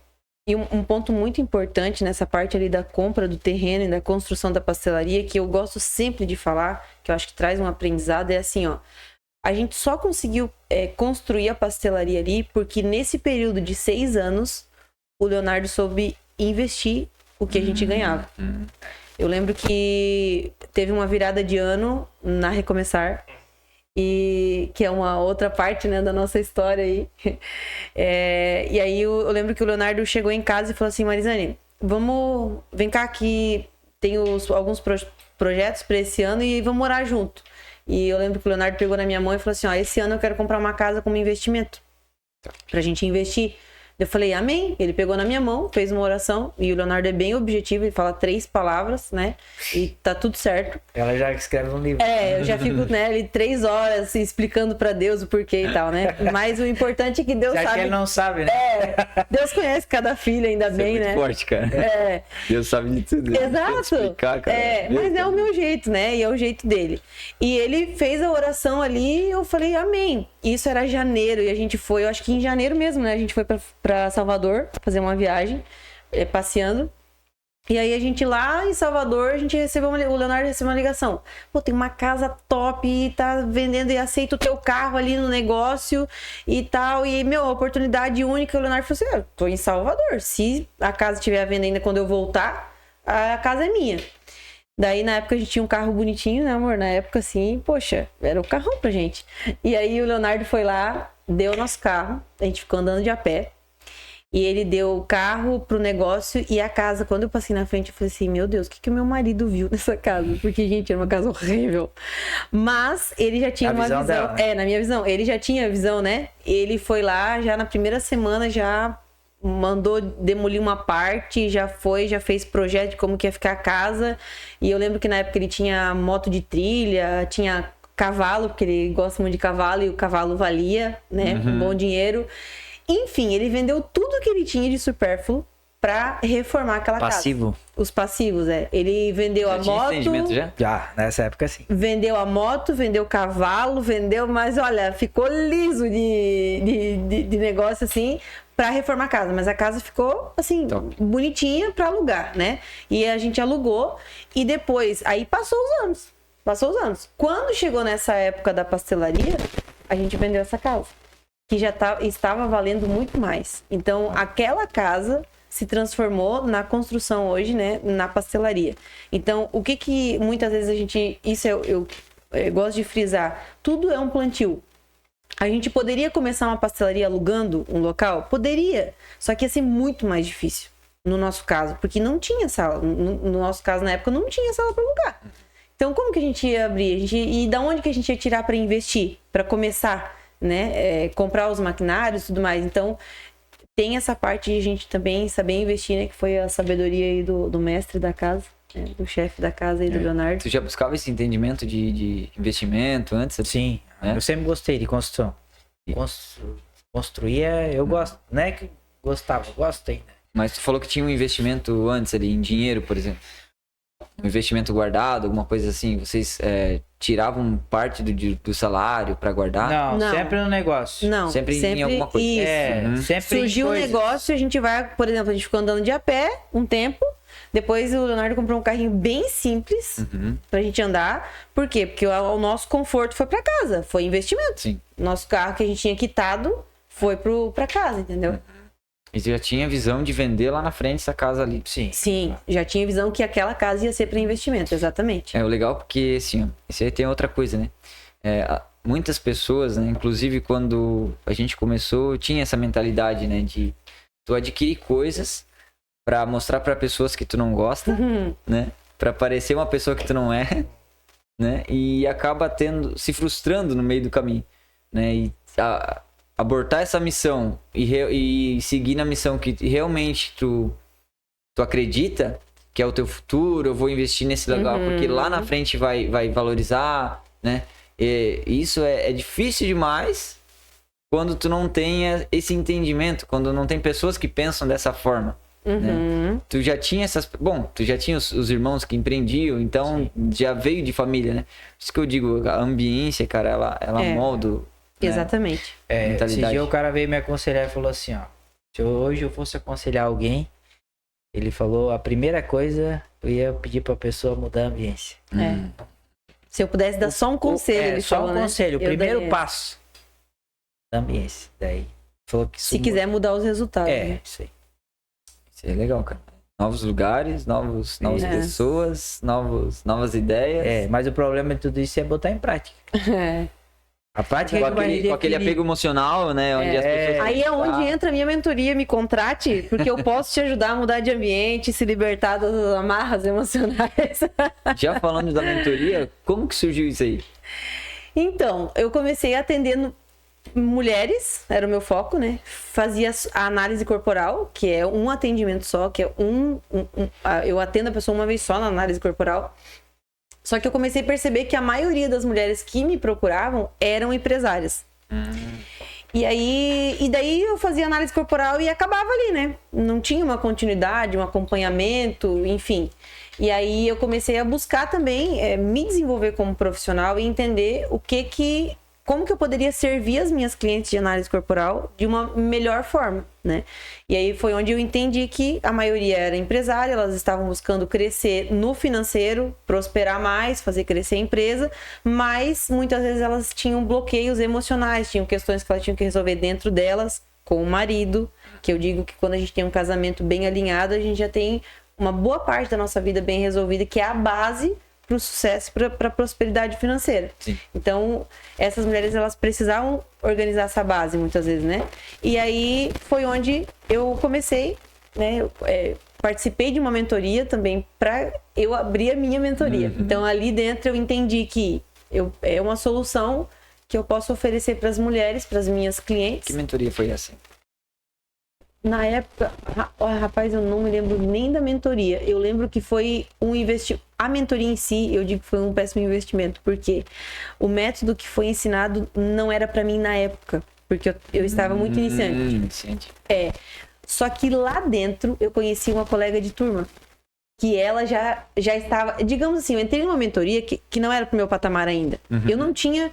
E um ponto muito importante nessa parte ali da compra do terreno e da construção da pastelaria, que eu gosto sempre de falar, que eu acho que traz um aprendizado, é assim, ó. A gente só conseguiu construir a pastelaria ali porque nesse período de 6 anos, o Leonardo soube investir o que a gente ganhava. Eu lembro que teve uma virada de ano na Recomeçar, e que é uma outra parte, né, da nossa história aí. E aí eu lembro que o Leonardo chegou em casa e falou assim: Marizane, vem cá que tem alguns projetos para esse ano e vamos morar junto. E eu lembro que o Leonardo pegou na minha mão e falou assim: esse ano eu quero comprar uma casa como investimento, pra gente investir. Eu falei, amém. Ele pegou na minha mão, fez uma oração, e o Leonardo é bem objetivo, ele fala 3 palavras, né? E tá tudo certo. Ela já escreve um livro. Eu já fico, né, ali 3 horas assim, explicando pra Deus o porquê e tal, né? Mas o importante é que Deus sabe. Que ele não sabe, né? Deus conhece cada filho, ainda bem, muito né? Forte, cara. Deus sabe de tudo. Exato. Explicar, cara. Mas é o meu jeito, né? E é o jeito dele. E ele fez a oração ali e eu falei, amém. Isso era janeiro e a gente foi, eu acho que em janeiro mesmo, né? A gente foi pra Salvador fazer uma viagem, passeando. E aí a gente lá em Salvador, o Leonardo recebeu uma ligação. Pô, tem uma casa top e tá vendendo e aceita o teu carro ali no negócio e tal. E, oportunidade única. O Leonardo falou assim, eu tô em Salvador. Se a casa estiver à venda ainda quando eu voltar, a casa é minha. Daí, na época, a gente tinha um carro bonitinho, né, amor? Na época, assim, poxa, era o carrão pra gente. E aí, o Leonardo foi lá, deu o nosso carro, a gente ficou andando de a pé. E ele deu o carro pro negócio e a casa. Quando eu passei na frente, eu falei assim, meu Deus, o que o meu marido viu nessa casa? Porque, gente, era uma casa horrível. Mas ele já tinha uma visão. Dela, né? Na minha visão. Ele já tinha visão, né? Ele foi lá, já na primeira semana, já mandou demolir uma parte, já fez projeto de como que ia ficar a casa. E eu lembro que na época ele tinha moto de trilha, tinha cavalo, porque ele gosta muito de cavalo e o cavalo valia, né? Um bom dinheiro. Enfim, ele vendeu tudo que ele tinha de supérfluo pra reformar aquela Passivo. casa. Os passivos, Ele vendeu a tinha moto. entendimento já? Já, nessa época sim. Vendeu a moto, vendeu o cavalo, mas olha, ficou liso de negócio assim pra reformar a casa. Mas a casa ficou assim, Top. bonitinha pra alugar, né? E a gente alugou e depois, aí passou os anos. Quando chegou nessa época da pastelaria, a gente vendeu essa casa, que já estava valendo muito mais. Então, aquela casa se transformou na construção hoje, né, na pastelaria. Então, o que muitas vezes a gente... Isso eu gosto de frisar. Tudo é um plantio. A gente poderia começar uma pastelaria alugando um local? Poderia. Só que ia ser muito mais difícil, no nosso caso. Porque não tinha sala. No nosso caso, na época, não tinha sala para alugar. Então, como que a gente ia abrir? E da onde que a gente ia tirar para investir? Para começar, né? Comprar os maquinários e tudo mais. Então... Tem essa parte de a gente também saber investir, né? Que foi a sabedoria aí do mestre da casa, né, do chefe da casa aí, do Leonardo. Tu já buscava esse entendimento de investimento antes? Sim, né? eu sempre gostei de construção. Construir, eu gosto. Não é que gostava, eu gosto ainda. Mas tu falou que tinha um investimento antes ali, em dinheiro, por exemplo. Um investimento guardado, alguma coisa assim. Vocês tiravam parte do salário para guardar? Não, sempre no negócio. Não, Sempre em alguma coisa. Isso. Sempre Surgiu um coisas. negócio, a gente vai, por exemplo, a gente ficou andando de a pé um tempo. Depois o Leonardo comprou um carrinho bem simples pra gente andar. Por quê? Porque o nosso conforto foi pra casa, foi investimento. Sim. Nosso carro que a gente tinha quitado foi pra casa, entendeu? E tu já tinha visão de vender lá na frente essa casa ali. Sim. Sim, já tinha visão que aquela casa ia ser para investimento, exatamente. O legal porque, assim, ó, isso aí tem outra coisa, né? Muitas pessoas, né, inclusive quando a gente começou, tinha essa mentalidade, né, de tu adquirir coisas pra mostrar pra pessoas que tu não gosta, né? Pra parecer uma pessoa que tu não é, né? E acaba se frustrando no meio do caminho, né? E abortar essa missão e seguir na missão que realmente tu acredita que é o teu futuro, eu vou investir nesse lugar porque lá na frente vai valorizar, né? E isso é difícil demais quando tu não tem esse entendimento, quando não tem pessoas que pensam dessa forma. Né? Tu já tinha os irmãos que empreendiam, então já veio de família, né? Por isso que eu digo, a ambiência, cara, ela molda. Exatamente. Esse dia o cara veio me aconselhar e falou assim, ó. Se hoje eu fosse aconselhar alguém, ele falou, a primeira coisa, eu ia pedir pra pessoa mudar a ambiência. Se eu pudesse dar só um conselho, ele só falou, um né? conselho, o Eu primeiro daria. passo da ambiência. Daí falou que Se quiser mudar os resultados. né? isso aí. Isso é legal, cara. Novos lugares, novas pessoas, novas ideias. Mas o problema de tudo isso é botar em prática. A prática Com é que vai aquele definir. apego emocional, né? Onde as pessoas Aí é onde entra a minha mentoria, me contrate, porque eu posso te ajudar a mudar de ambiente, se libertar das amarras emocionais. Já falando da mentoria, como que surgiu isso aí? Então, eu comecei atendendo mulheres, era o meu foco, né? Fazia a análise corporal, que é um atendimento só, que é eu atendo a pessoa uma vez só na análise corporal. Só que eu comecei a perceber que a maioria das mulheres que me procuravam eram empresárias. E daí eu fazia análise corporal e acabava ali, né? Não tinha uma continuidade, um acompanhamento, enfim. E aí eu comecei a buscar também me desenvolver como profissional e entender como que eu poderia servir as minhas clientes de análise corporal de uma melhor forma, né? E aí foi onde eu entendi que a maioria era empresária, elas estavam buscando crescer no financeiro, prosperar mais, fazer crescer a empresa, mas muitas vezes elas tinham bloqueios emocionais, tinham questões que elas tinham que resolver dentro delas, com o marido, que eu digo que quando a gente tem um casamento bem alinhado, a gente já tem uma boa parte da nossa vida bem resolvida, que é a base para o sucesso, para a prosperidade financeira. Sim. Então, essas mulheres, elas precisavam organizar essa base, muitas vezes, né? E aí, foi onde eu comecei, né? Participei de uma mentoria também, para eu abrir a minha mentoria. Então, ali dentro, eu entendi que é uma solução que eu posso oferecer para as mulheres, para as minhas clientes. Que mentoria foi essa? Na época, rapaz, eu não me lembro nem da mentoria. Eu lembro que foi um investimento. a mentoria em si, eu digo que foi um péssimo investimento, porque o método que foi ensinado não era para mim na época, porque eu estava muito iniciante. Só que lá dentro eu conheci uma colega de turma, que ela já estava, digamos assim, eu entrei numa mentoria que não era pro meu patamar ainda. Eu não tinha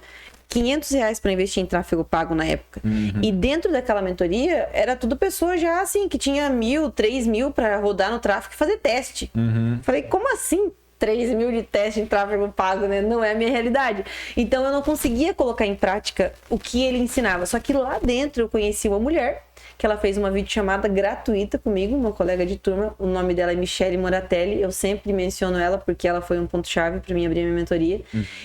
R$500 para investir em tráfego pago na época. E dentro daquela mentoria, era tudo pessoa já assim, que tinha 1.000, 3.000 para rodar no tráfego e fazer teste. Falei, como assim? 3.000 de teste em tráfego pago, né? Não é a minha realidade. Então eu não conseguia colocar em prática o que ele ensinava. Só que lá dentro eu conheci uma mulher que ela fez uma videochamada gratuita comigo, uma colega de turma. O nome dela é Michele Moratelli. Eu sempre menciono ela porque ela foi um ponto-chave para mim abrir a minha mentoria.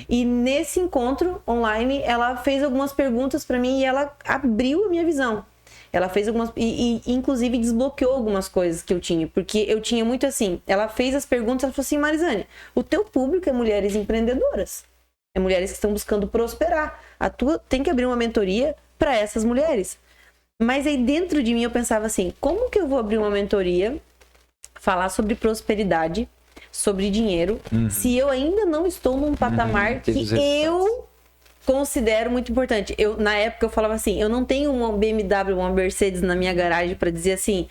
E nesse encontro online, ela fez algumas perguntas para mim e ela abriu a minha visão. Ela fez algumas... E inclusive desbloqueou algumas coisas que eu tinha. Porque eu tinha muito assim... Ela fez as perguntas, ela falou assim, Marizane, o teu público é mulheres empreendedoras. É mulheres que estão buscando prosperar. A tua tem que abrir uma mentoria para essas mulheres. Mas aí dentro de mim eu pensava assim, como que eu vou abrir uma mentoria, falar sobre prosperidade, sobre dinheiro, se eu ainda não estou num patamar que eu considero muito importante. Na época eu falava assim, eu não tenho uma BMW, uma Mercedes na minha garagem para dizer assim,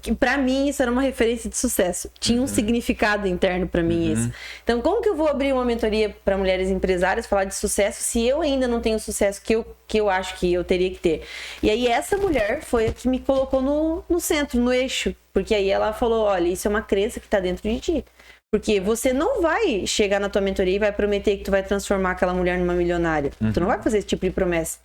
que para mim isso era uma referência de sucesso. Tinha um significado interno para mim isso. Então como que eu vou abrir uma mentoria para mulheres empresárias, falar de sucesso, se eu ainda não tenho o sucesso que eu acho que eu teria que ter? E aí essa mulher foi a que me colocou no centro, no eixo. Porque aí ela falou, olha, isso é uma crença que tá dentro de ti. Porque você não vai chegar na tua mentoria e vai prometer que tu vai transformar aquela mulher numa milionária. Tu não vai fazer esse tipo de promessa.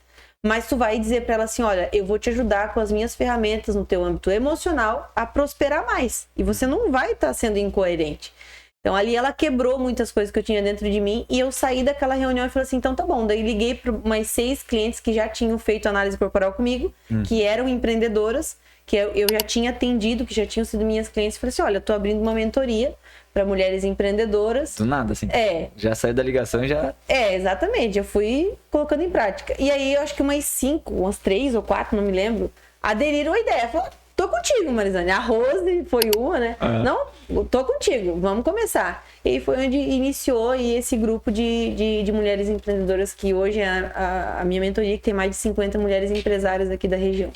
Mas tu vai dizer pra ela assim, olha, eu vou te ajudar com as minhas ferramentas no teu âmbito emocional a prosperar mais. E você não vai estar sendo incoerente. Então ali ela quebrou muitas coisas que eu tinha dentro de mim e eu saí daquela reunião e falei assim, então tá bom. Daí liguei para mais 6 clientes que já tinham feito análise corporal comigo, que eram empreendedoras, que eu já tinha atendido, que já tinham sido minhas clientes. Falei assim, olha, eu tô abrindo uma mentoria para mulheres empreendedoras. Do nada, assim. Já saiu da ligação e já... Exatamente. Eu fui colocando em prática. E aí, eu acho que umas 3 ou 4, não me lembro, aderiram à ideia. Falaram, tô contigo, Marizane. A Rose foi uma, né? Não, tô contigo, vamos começar. E aí foi onde iniciou aí esse grupo de mulheres empreendedoras, que hoje é a minha mentoria, que tem mais de 50 mulheres empresárias aqui da região.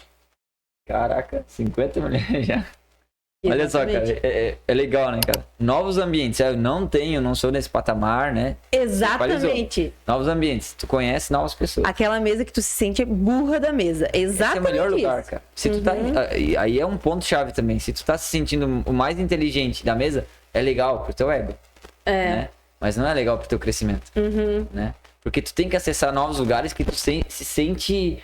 Caraca, 50 mulheres já. Olha só, cara, é legal, né, cara? Novos ambientes, eu não sou nesse patamar, né? Exatamente. Novos ambientes, tu conhece novas pessoas. Aquela mesa que tu se sente burra da mesa. Exatamente. Esse é o melhor lugar, cara. Se tu tá, aí é um ponto-chave também. Se tu tá se sentindo o mais inteligente da mesa, é legal pro teu ego. Né? Mas não é legal pro teu crescimento, né? Porque tu tem que acessar novos lugares que tu se sente...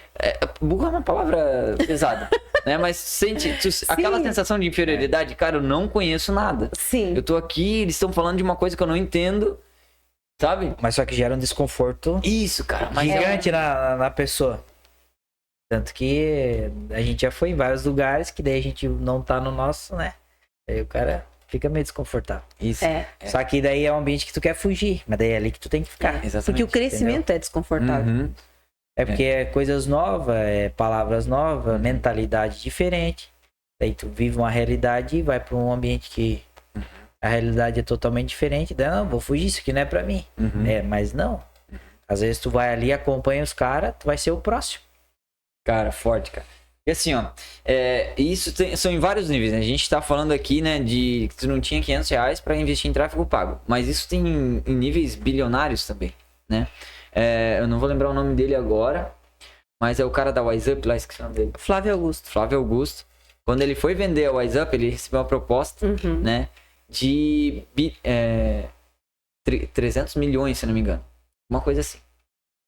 burro é uma palavra pesada, né? Mas sente aquela sensação de inferioridade. Cara, eu não conheço nada. Sim. Eu tô aqui, eles estão falando de uma coisa que eu não entendo, sabe? Mas só que gera um desconforto Isso, cara. Mas gigante na pessoa. Tanto que a gente já foi em vários lugares que daí a gente não tá no nosso, né? Aí o cara... fica meio desconfortável. Isso. Só que daí é um ambiente que tu quer fugir, mas daí é ali que tu tem que ficar. Exatamente. Porque o crescimento é desconfortável. É porque é coisas novas, palavras novas, mentalidade diferente. Daí tu vive uma realidade e vai pra um ambiente que a realidade é totalmente diferente. Daí, não, vou fugir, isso aqui não é pra mim. Mas não. Às vezes tu vai ali, acompanha os caras, tu vai ser o próximo. Cara, forte, cara. E assim, ó, isso são em vários níveis, né? A gente tá falando aqui, né, de que tu não tinha R$500 pra investir em tráfego pago. Mas isso tem em níveis bilionários também, né? Eu não vou lembrar o nome dele agora, mas é o cara da WiseUp, lá esqueci o nome dele. Flávio Augusto. Flávio Augusto. Quando ele foi vender a WiseUp, ele recebeu uma proposta, né, de 300 milhões, se não me engano. Uma coisa assim.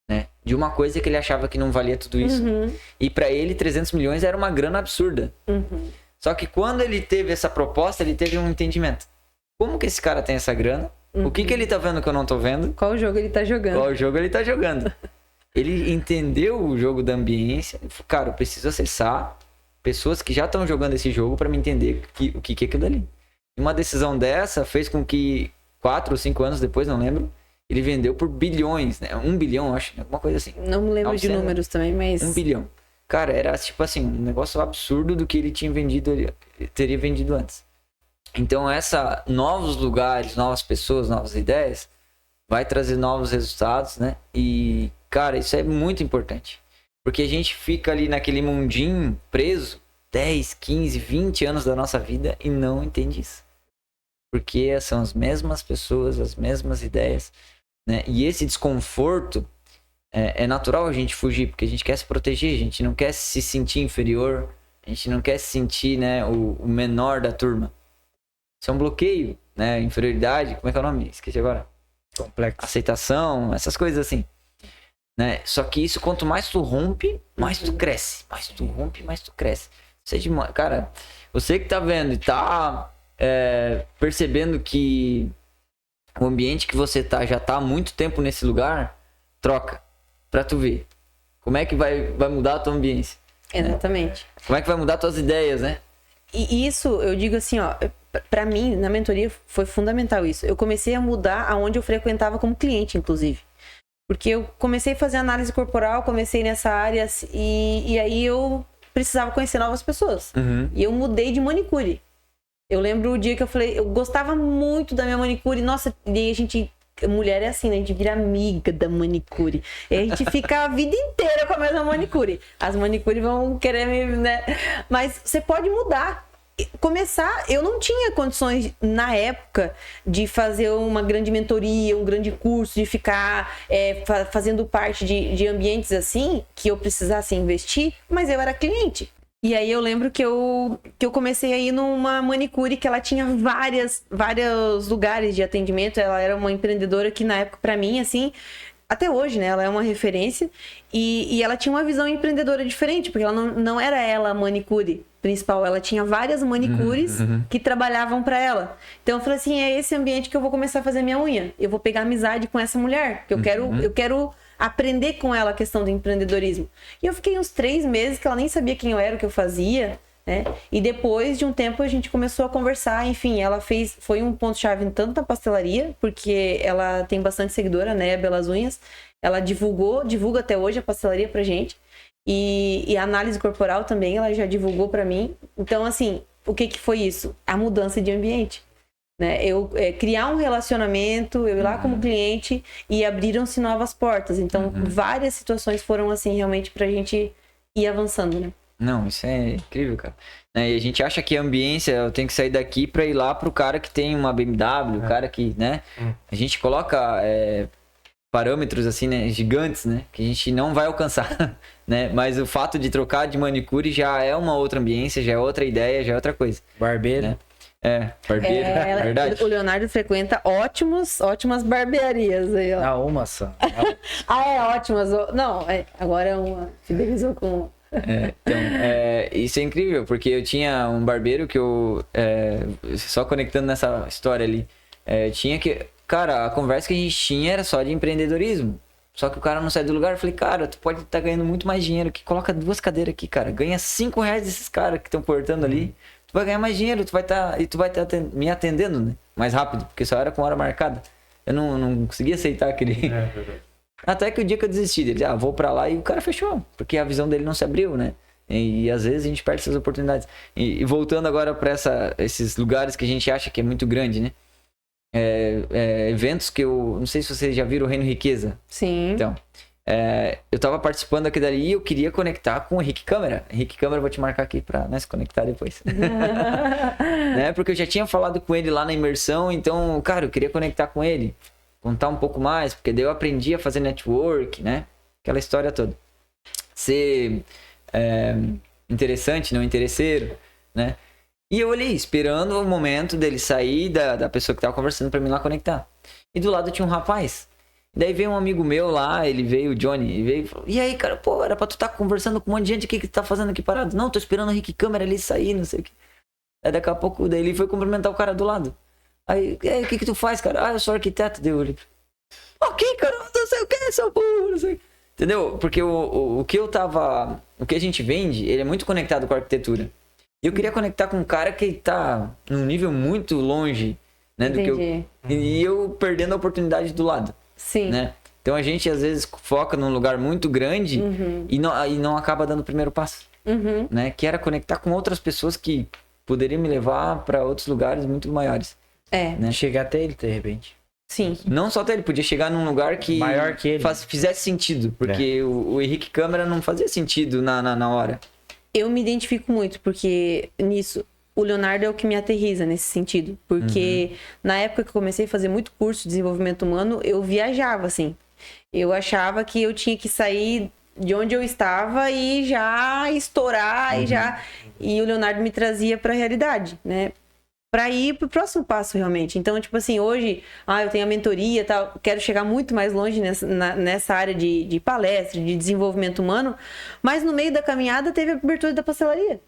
Né? De uma coisa que ele achava que não valia tudo isso. E pra ele 300 milhões era uma grana absurda. Só que quando ele teve essa proposta, ele teve um entendimento. Como que esse cara tem essa grana? O que ele tá vendo que eu não tô vendo? Qual jogo ele tá jogando? Qual jogo ele tá jogando? Ele entendeu o jogo da ambiência. Cara, eu preciso acessar pessoas que já estão jogando esse jogo pra me entender o que é aquilo ali. E uma decisão dessa fez com que 4 ou 5 anos depois, não lembro, ele vendeu por bilhões, né? 1 bilhão, acho, alguma coisa assim. Não me lembro de números também, mas... 1 bilhão. Cara, era tipo assim, um negócio absurdo do que ele tinha vendido, teria vendido antes. Então, novos lugares, novas pessoas, novas ideias, vai trazer novos resultados, né? E, cara, isso é muito importante. Porque a gente fica ali naquele mundinho preso 10, 15, 20 anos da nossa vida e não entende isso. Porque são as mesmas pessoas, as mesmas ideias, né? E esse desconforto é natural a gente fugir, porque a gente quer se proteger, a gente não quer se sentir inferior, a gente não quer se sentir, né, o menor da turma. Isso é um bloqueio, né? Inferioridade, como é que é o nome? Esqueci agora. Complexo. Aceitação, essas coisas assim. Né? Só que isso, quanto mais tu rompe, mais tu cresce. Mais tu rompe, mais tu cresce. Cara, você que tá vendo e tá percebendo que o ambiente que você tá já tá há muito tempo nesse lugar, troca pra tu ver. Como é que vai mudar a tua ambiência? Exatamente. Né? Como é que vai mudar tuas ideias, né? E isso, eu digo assim, ó, pra mim, na mentoria, foi fundamental isso. Eu comecei a mudar aonde eu frequentava como cliente, inclusive. Porque eu comecei a fazer análise corporal, comecei nessa área e aí eu precisava conhecer novas pessoas. Uhum. E eu mudei de manicure. Eu lembro o dia que eu falei, eu gostava muito da minha manicure. Nossa, e a gente... Mulher é assim, né? A gente vira amiga da manicure. E a gente fica a vida inteira com a mesma manicure. As manicures vão querer me... né? Mas você pode mudar. Começar, eu não tinha condições na época de fazer uma grande mentoria, um grande curso, de ficar fazendo parte de ambientes assim, que eu precisasse investir, mas eu era cliente. E aí eu lembro que eu comecei a ir numa manicure que ela tinha vários lugares de atendimento. Ela era uma empreendedora que na época, pra mim, assim, até hoje, né, ela é uma referência. E ela tinha uma visão empreendedora diferente, porque ela não era ela a manicure principal, ela tinha várias manicures que trabalhavam para ela. Então eu falei assim, é esse ambiente que eu vou começar a fazer minha unha. Eu vou pegar amizade com essa mulher, que eu quero aprender com ela a questão do empreendedorismo. E eu fiquei uns 3 meses que ela nem sabia quem eu era, o que eu fazia, né? E depois de um tempo a gente começou a conversar, enfim, ela foi um ponto-chave tanto na pastelaria, porque ela tem bastante seguidora, né, Belas Unhas. Ela divulga até hoje a pastelaria pra gente. E a análise corporal também, ela já divulgou pra mim. Então, assim, o que foi isso? A mudança de ambiente. Né? Criar um relacionamento, eu ir lá como cliente e abriram-se novas portas. Então, várias situações foram assim, realmente, pra gente ir avançando, né? Não, isso é incrível, cara. E a gente acha que a ambiência, eu tenho que sair daqui pra ir lá pro cara que tem uma BMW, o cara que, né? A gente coloca parâmetros, assim, né, gigantes, né? Que a gente não vai alcançar, né? Mas o fato de trocar de manicure já é uma outra ambiência, já é outra ideia, já é outra coisa. Barbeiro. Né? Barbeiro, verdade. O Leonardo frequenta ótimas barbearias aí, ó. Uma só. Ótimas. Não, agora é uma. Fidelizou com. Então, isso é incrível, porque eu tinha um barbeiro que só conectando nessa história ali, tinha que... Cara, a conversa que a gente tinha era só de empreendedorismo. Só que o cara não sai do lugar. Eu falei, cara, tu pode estar ganhando muito mais dinheiro aqui. Coloca 2 cadeiras aqui, cara. Ganha R$5 desses caras que estão portando ali. Tu vai ganhar mais dinheiro, tu vai estar me atendendo, né? Mais rápido, porque só era com hora marcada. Eu não conseguia aceitar aquele... Até que o dia que eu desisti dele, vou pra lá, e o cara fechou, porque a visão dele não se abriu, né? E às vezes a gente perde essas oportunidades. E voltando agora pra esses lugares que a gente acha que é muito grande, né? Eventos que eu... Não sei se vocês já viram o Reino Riqueza. Sim. Então, eu tava participando aqui dali e eu queria conectar com o Henrique Câmara. Henrique Câmara, eu vou te marcar aqui pra nós conectar depois. Né? Porque eu já tinha falado com ele lá na imersão, então, cara, eu queria conectar com ele. Contar um pouco mais, porque daí eu aprendi a fazer network, né? Aquela história toda. Ser interessante, não interesseiro, né? E eu olhei, esperando o momento dele sair da pessoa que tava conversando pra mim lá conectar. E do lado tinha um rapaz. Daí veio um amigo meu lá, o Johnny, e veio e falou, e aí, cara, pô, era pra tu estar conversando com um monte de gente, o que tu tá fazendo aqui parado? Não, tô esperando o Henrique Câmara ali sair, não sei o que. Aí daqui a pouco, daí ele foi cumprimentar o cara do lado. Aí, o que tu faz, cara? Eu sou arquiteto, deu ele. Ok, cara, não sei o que, seu burro, não sei. Entendeu? Porque o que a gente vende, ele é muito conectado com a arquitetura. E eu queria conectar com um cara que tá num nível muito longe, né, do que eu... E eu perdendo a oportunidade do lado. Sim. Né? Então a gente às vezes foca num lugar muito grande e não acaba dando o primeiro passo. Né? Que era conectar com outras pessoas que poderia me levar para outros lugares muito maiores. Né? Chegar até ele, de repente. Sim. Não só até ele, podia chegar num lugar que maior que ele. Fizesse sentido, porque o Henrique Câmara não fazia sentido na hora. Eu me identifico muito, porque nisso, o Leonardo é o que me aterriza nesse sentido. Porque na época que eu comecei a fazer muito curso de desenvolvimento humano, eu viajava, assim. Eu achava que eu tinha que sair de onde eu estava e já estourar, e o Leonardo me trazia para a realidade, né? Para ir pro próximo passo, realmente. Então, tipo assim, hoje, eu tenho a mentoria e tal, quero chegar muito mais longe nessa área de palestra, de desenvolvimento humano, mas no meio da caminhada teve a abertura da pastelaria,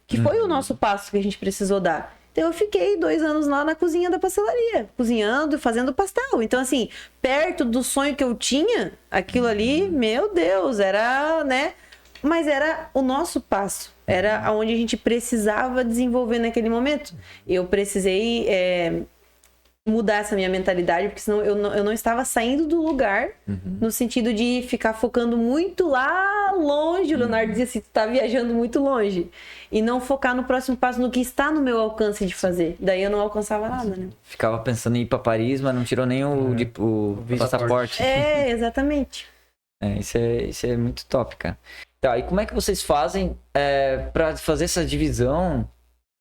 que foi o nosso passo que a gente precisou dar. Então, eu fiquei 2 anos lá na cozinha da pastelaria, cozinhando, fazendo pastel. Então, assim, perto do sonho que eu tinha, aquilo ali, meu Deus, era, né? Mas era o nosso passo. Era onde a gente precisava desenvolver naquele momento. Eu precisei mudar essa minha mentalidade, porque senão eu não estava saindo do lugar, no sentido de ficar focando muito lá longe. O Leonardo dizia assim, tu tá viajando muito longe. E não focar no próximo passo, no que está no meu alcance de fazer. Daí eu não alcançava nada, né? Ficava pensando em ir pra Paris, mas não tirou nem o passaporte. Exatamente. Isso é muito top, cara. Tá, e como é que vocês fazem para fazer essa divisão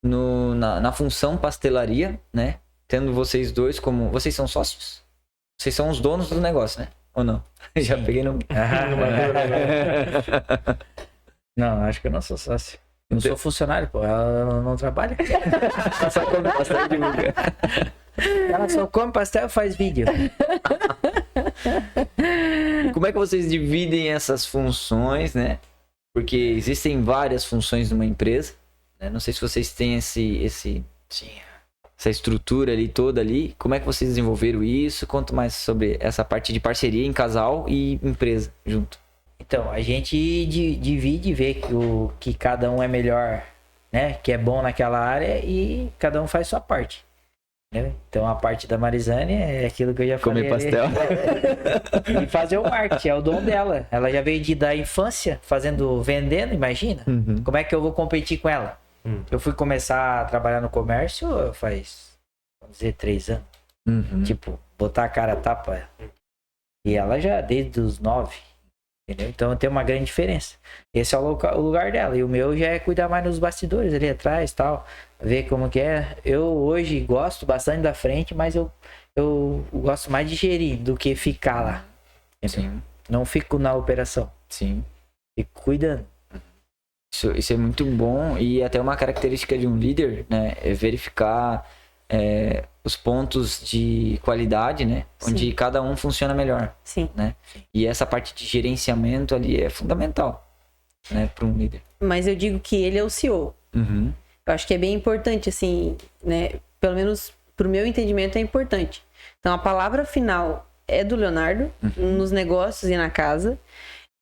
na função pastelaria, né? Tendo vocês dois como... Vocês são sócios? Vocês são os donos do negócio, né? Ou não? Já peguei no... Não, acho que eu não sou sócio. Eu sou funcionário, pô. Ela não trabalha. Ela só come pastel e divulga. Ela só come pastel e faz vídeo. E como é que vocês dividem essas funções, né? Porque existem várias funções numa empresa, né? Não sei se vocês têm essa estrutura ali toda ali. Como é que vocês desenvolveram isso? Conta mais sobre essa parte de parceria em casal e empresa junto. Então, a gente divide, vê que cada um é melhor, né? Que é bom naquela área e cada um faz sua parte. Né? Então, a parte da Marizane é aquilo que eu já falei. Comer pastel. E fazer o marketing, é o dom dela. Ela já veio da infância vendendo, imagina. Como é que eu vou competir com ela? Eu fui começar a trabalhar no comércio faz, vamos dizer, 3 anos. Tipo, botar a cara a tapa. E ela já desde os 9. Entendeu? Então tem uma grande diferença. Esse é o lugar dela. E o meu já é cuidar mais nos bastidores ali atrás, tal. Ver como que é. Eu hoje gosto bastante da frente, mas eu gosto mais de gerir do que ficar lá. Sim. Não fico na operação. Sim. Fico cuidando. Isso é muito bom. E até uma característica de um líder, né? É verificar os pontos de qualidade, né? Sim. Onde cada um funciona melhor. Sim. Né? E essa parte de gerenciamento ali é fundamental, né? Para um líder. Mas eu digo que ele é o CEO. Eu acho que é bem importante, assim, né? Pelo menos pro meu entendimento é importante. Então a palavra final é do Leonardo, nos negócios e na casa.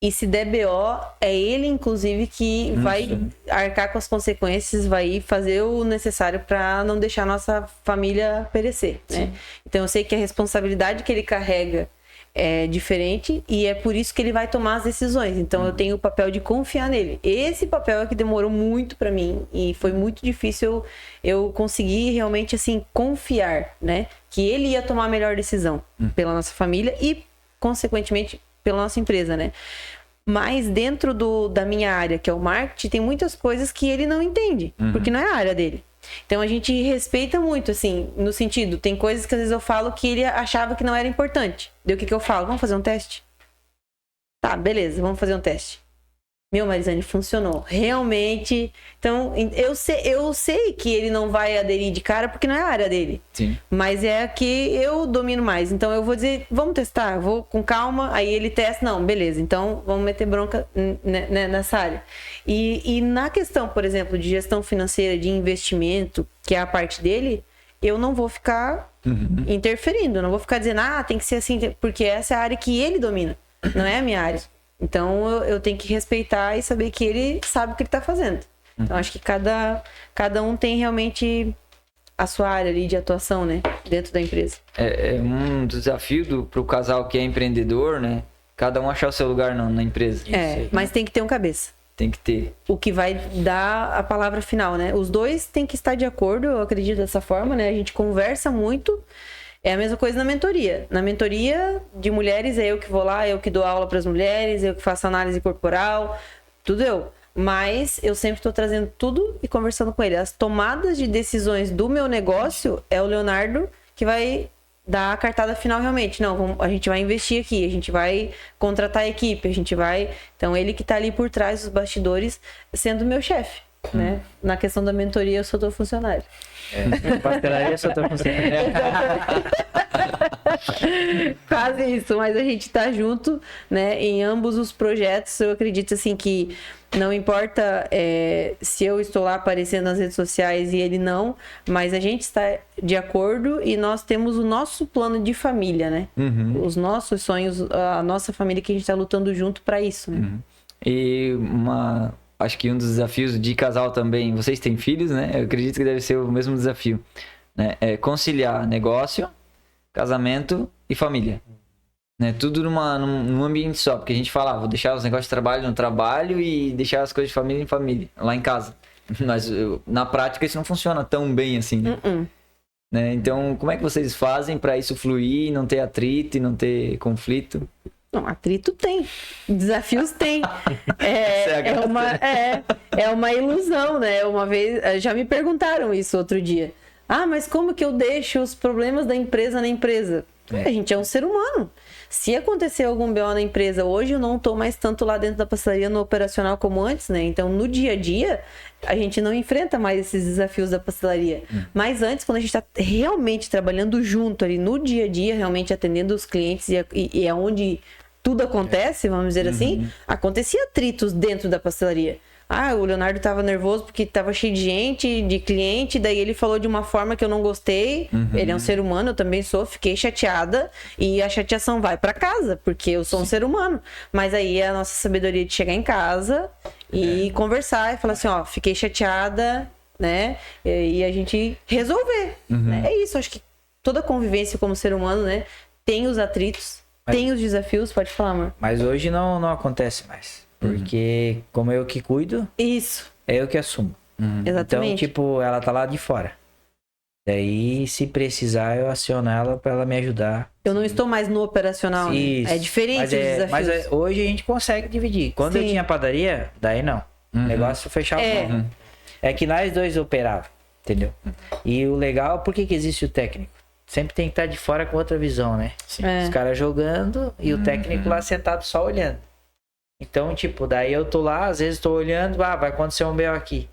E se der BO, é ele, inclusive, que vai arcar com as consequências, vai fazer o necessário para não deixar a nossa família perecer, né? Então, eu sei que a responsabilidade que ele carrega é diferente e é por isso que ele vai tomar as decisões. Então, eu tenho o papel de confiar nele. Esse papel é que demorou muito para mim e foi muito difícil eu conseguir realmente, assim, confiar, né? Que ele ia tomar a melhor decisão pela nossa família e, consequentemente, pela nossa empresa, né? Mas dentro da minha área, que é o marketing, tem muitas coisas que ele não entende, porque não é a área dele. Então a gente respeita muito, assim, no sentido, tem coisas que às vezes eu falo que ele achava que não era importante. Daí o que eu falo? Vamos fazer um teste? Tá, beleza, vamos fazer um teste. Meu, Marizane, funcionou. Realmente. Então, eu sei que ele não vai aderir de cara porque não é a área dele. Sim. Mas é a que eu domino mais. Então, eu vou dizer, vamos testar? Eu vou com calma. Aí ele testa. Não, beleza. Então, vamos meter bronca nessa área. E na questão, por exemplo, de gestão financeira, de investimento, que é a parte dele, eu não vou ficar interferindo. Eu não vou ficar dizendo, tem que ser assim, porque essa é a área que ele domina. Não é a minha área. Então, eu tenho que respeitar e saber que ele sabe o que ele está fazendo. Então, acho que cada um tem realmente a sua área ali de atuação, né? Dentro da empresa. É um desafio para o casal que é empreendedor, né? Cada um achar o seu lugar na empresa. Mas tem que ter um cabeça. Tem que ter. o que vai dar a palavra final, né? Os dois têm que estar de acordo, eu acredito dessa forma, né? A gente conversa muito. É a mesma coisa na mentoria. Na mentoria de mulheres, é eu que vou lá, eu que dou aula para as mulheres, eu que faço análise corporal, tudo eu. Mas eu sempre estou trazendo tudo e conversando com ele. As tomadas de decisões do meu negócio é o Leonardo que vai dar a cartada final realmente. Não, a gente vai investir aqui, a gente vai contratar a equipe, a gente vai... Então, ele que está ali por trás dos bastidores, sendo meu chefe, né? Na questão da mentoria, eu sou teu funcionário. Pastelaria só tô funcionando. Quase isso, mas a gente tá junto, né, em ambos os projetos. Eu acredito, assim, que não importa se eu estou lá aparecendo nas redes sociais e ele não, mas a gente está de acordo e nós temos o nosso plano de família, né? Os nossos sonhos, a nossa família que a gente tá lutando junto para isso, né? E acho que um dos desafios de casal também, vocês têm filhos, né? Eu acredito que deve ser o mesmo desafio, né? É conciliar negócio, casamento e família, né? Tudo num ambiente só, porque a gente fala, vou deixar os negócios de trabalho no trabalho e deixar as coisas de família em família, lá em casa. Mas na prática isso não funciona tão bem assim, né? Então, como é que vocês fazem para isso fluir, não ter atrito e não ter conflito? Não, atrito tem, desafios tem. É uma ilusão, né? Uma vez, já me perguntaram isso outro dia. Ah, mas como que eu deixo os problemas da empresa na empresa? A gente é um ser humano. Se acontecer algum BO na empresa, hoje eu não tô mais tanto lá dentro da pastelaria no operacional como antes, né? Então, no dia a dia, a gente não enfrenta mais esses desafios da pastelaria. Mas antes, quando a gente tá realmente trabalhando junto ali no dia a dia, realmente atendendo os clientes e é onde tudo acontece, vamos dizer assim, acontecia atritos dentro da pastelaria. Ah, o Leonardo tava nervoso porque tava cheio de gente, de cliente, daí ele falou de uma forma que eu não gostei. Ele é um ser humano, eu também sou, fiquei chateada e a chateação vai pra casa, porque eu sou um ser humano. Mas aí é a nossa sabedoria de chegar em casa e conversar e falar assim, ó, fiquei chateada, né? E a gente resolver. Né? É isso, acho que toda convivência como ser humano, né, tem os atritos, tem os desafios, pode falar, amor. Mas hoje não acontece mais. Porque como eu que cuido, Isso. é eu que assumo. Exatamente. Então, tipo, ela tá lá de fora. Daí, se precisar, eu aciono ela pra ela me ajudar. Eu não estou mais no operacional, Isso. né? É diferente os desafios. Mas hoje a gente consegue dividir. Quando eu tinha padaria, daí não. O negócio fechava. É que nós dois operávamos, entendeu? E o legal, por que existe o técnico? Sempre tem que estar de fora com outra visão, né? Os caras jogando e o técnico lá sentado só olhando. Então, tipo, daí eu tô lá, às vezes tô olhando, vai acontecer um BO aqui.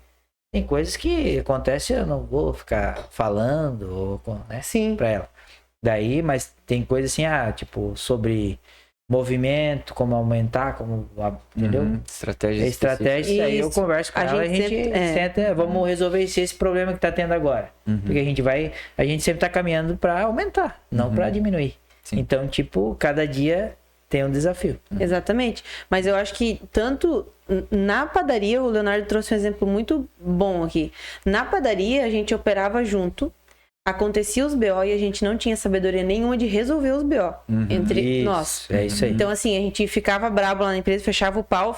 Tem coisas que acontecem, eu não vou ficar falando, ou, né? Sim. Pra ela. Daí, mas tem coisas assim, tipo, sobre movimento, como aumentar, como, entendeu? Estratégia. Daí eu converso com ela, a gente senta, vamos resolver esse problema que tá tendo agora. Porque a gente sempre tá caminhando pra aumentar, não pra diminuir. Sim. Então, tipo, cada dia tem um desafio. Exatamente. Mas eu acho que tanto na padaria, o Leonardo trouxe um exemplo muito bom aqui. Na padaria, a gente operava junto, acontecia os BO e a gente não tinha sabedoria nenhuma de resolver os BO entre nós. É isso aí. Então, assim, a gente ficava brabo lá na empresa, fechava o pau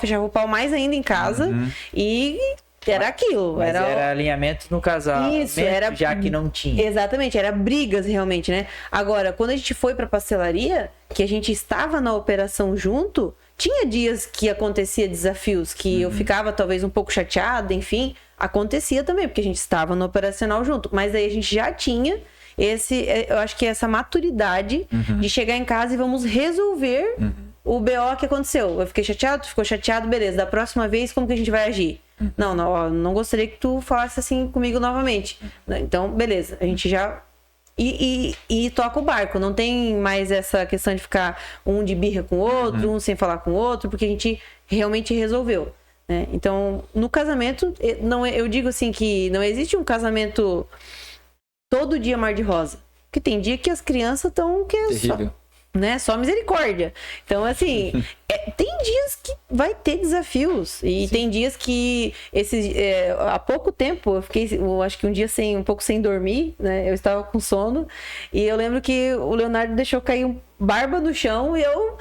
mais ainda em casa e era aquilo. Mas era alinhamento no casal. Isso, era... Já que não tinha. Exatamente, era brigas realmente, né? Agora, quando a gente foi pra pastelaria, que a gente estava na operação junto, tinha dias que acontecia desafios, que eu ficava talvez um pouco chateada, enfim, acontecia também, porque a gente estava no operacional junto. Mas aí a gente já tinha eu acho que essa maturidade de chegar em casa e vamos resolver o BO que aconteceu. Eu fiquei chateado, tu ficou chateado, beleza. Da próxima vez, como que a gente vai agir? Não gostaria que tu falasse assim comigo novamente. Então, beleza. A gente já... E toca o barco. Não tem mais essa questão de ficar um de birra com o outro, um sem falar com o outro, porque a gente realmente resolveu. Né? Então, no casamento, eu digo assim que não existe um casamento todo dia mar de rosa. Porque tem dia que as crianças estão... Terrível. Só misericórdia. Então, assim, tem dias que vai ter desafios. E tem dias que há pouco tempo eu fiquei, acho que um dia um pouco sem dormir, né? Eu estava com sono. E eu lembro que o Leonardo deixou cair barba no chão e eu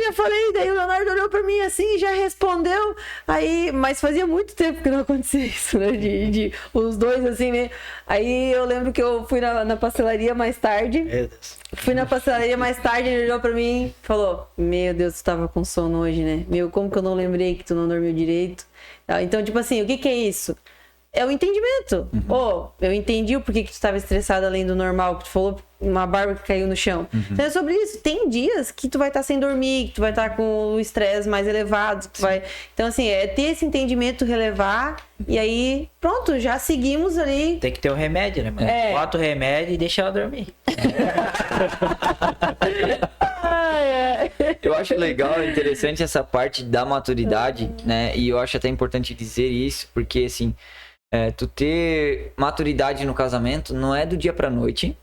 já falei, daí o Leonardo olhou pra mim assim e já respondeu. Aí, mas fazia muito tempo que não acontecia isso, né? De os dois assim, né? Aí eu lembro que eu fui na pastelaria mais tarde. Meu Deus. Fui na pastelaria mais tarde, ele olhou pra mim e falou: Meu Deus, tu tava com sono hoje, né? Meu, como que eu não lembrei que tu não dormiu direito? Então, tipo assim, o que é isso? É o entendimento. Eu entendi o porquê que tu estava estressado além do normal, que tu falou uma barba que caiu no chão. Então é sobre isso. Tem dias que tu vai estar sem dormir, que tu vai estar com o estresse mais elevado. Tu vai... Então, assim, é ter esse entendimento, relevar, e aí, pronto, já seguimos ali. Tem que ter o remédio, né, mano? Bota o remédio e deixa ela dormir. Eu acho legal, interessante essa parte da maturidade, né? E eu acho até importante dizer isso, porque assim, tu ter maturidade no casamento não é do dia pra noite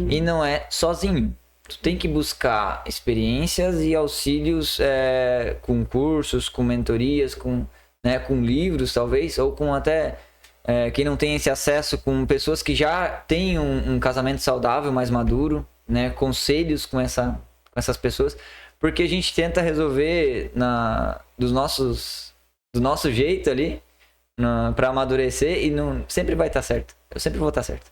e não é sozinho. Tu tem que buscar experiências e auxílios com cursos, com mentorias, com livros talvez, ou com até quem não tem esse acesso, com pessoas que já têm um casamento saudável, mais maduro, né? Conselhos com essas pessoas, porque a gente tenta resolver do nosso jeito ali, para amadurecer, e não sempre vai estar certo. Eu sempre vou estar certo,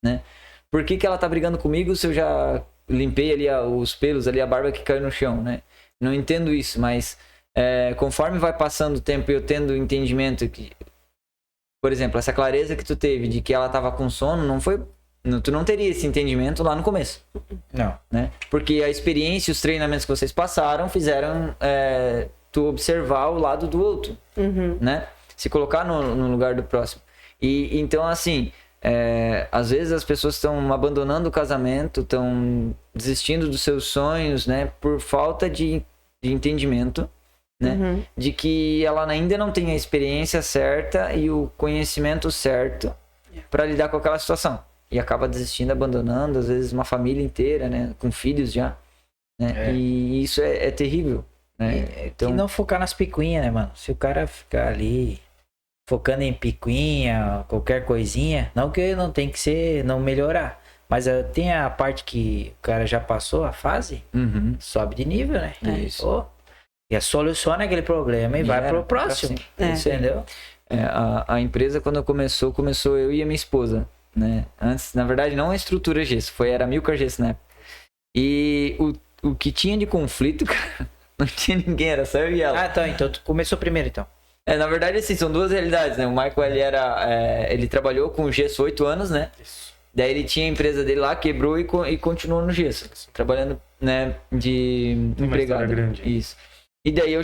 né? Por que ela tá brigando comigo se eu já limpei ali os pelos, ali a barba que caiu no chão, né? Não entendo isso, mas conforme vai passando o tempo e eu tendo entendimento que, por exemplo, essa clareza que tu teve de que ela tava com sono, tu não teria esse entendimento lá no começo. Não. Né? Porque a experiência e os treinamentos que vocês passaram fizeram tu observar o lado do outro, né? Se colocar no lugar do próximo. E então, assim, às vezes as pessoas estão abandonando o casamento, estão desistindo dos seus sonhos, né? Por falta de entendimento, né? De que ela ainda não tem a experiência certa e o conhecimento certo para lidar com aquela situação. E acaba desistindo, abandonando, às vezes uma família inteira, né? Com filhos já, né? E isso é terrível, né? Então... E não focar nas picuinhas, né, mano? Se o cara ficar ali focando em picuinha, qualquer coisinha, não que não tem que ser, não melhorar. Mas tem a parte que o cara já passou, a fase, sobe de nível, né? Isso. E soluciona aquele problema e vai pro próximo. Entendeu? A empresa, quando começou eu e a minha esposa, né? Antes, na verdade, não a estrutura gesso, era Milcar Gesso, né? E o que tinha de conflito, cara, não tinha ninguém, era só eu e ela. Então tu começou primeiro, então. Na verdade, assim, são duas realidades, né? O Michael, ele trabalhou com gesso 8 anos, né? Isso. Daí ele tinha a empresa dele lá, quebrou e continuou no gesso, trabalhando, né, de empregado. Grande. Isso. E daí eu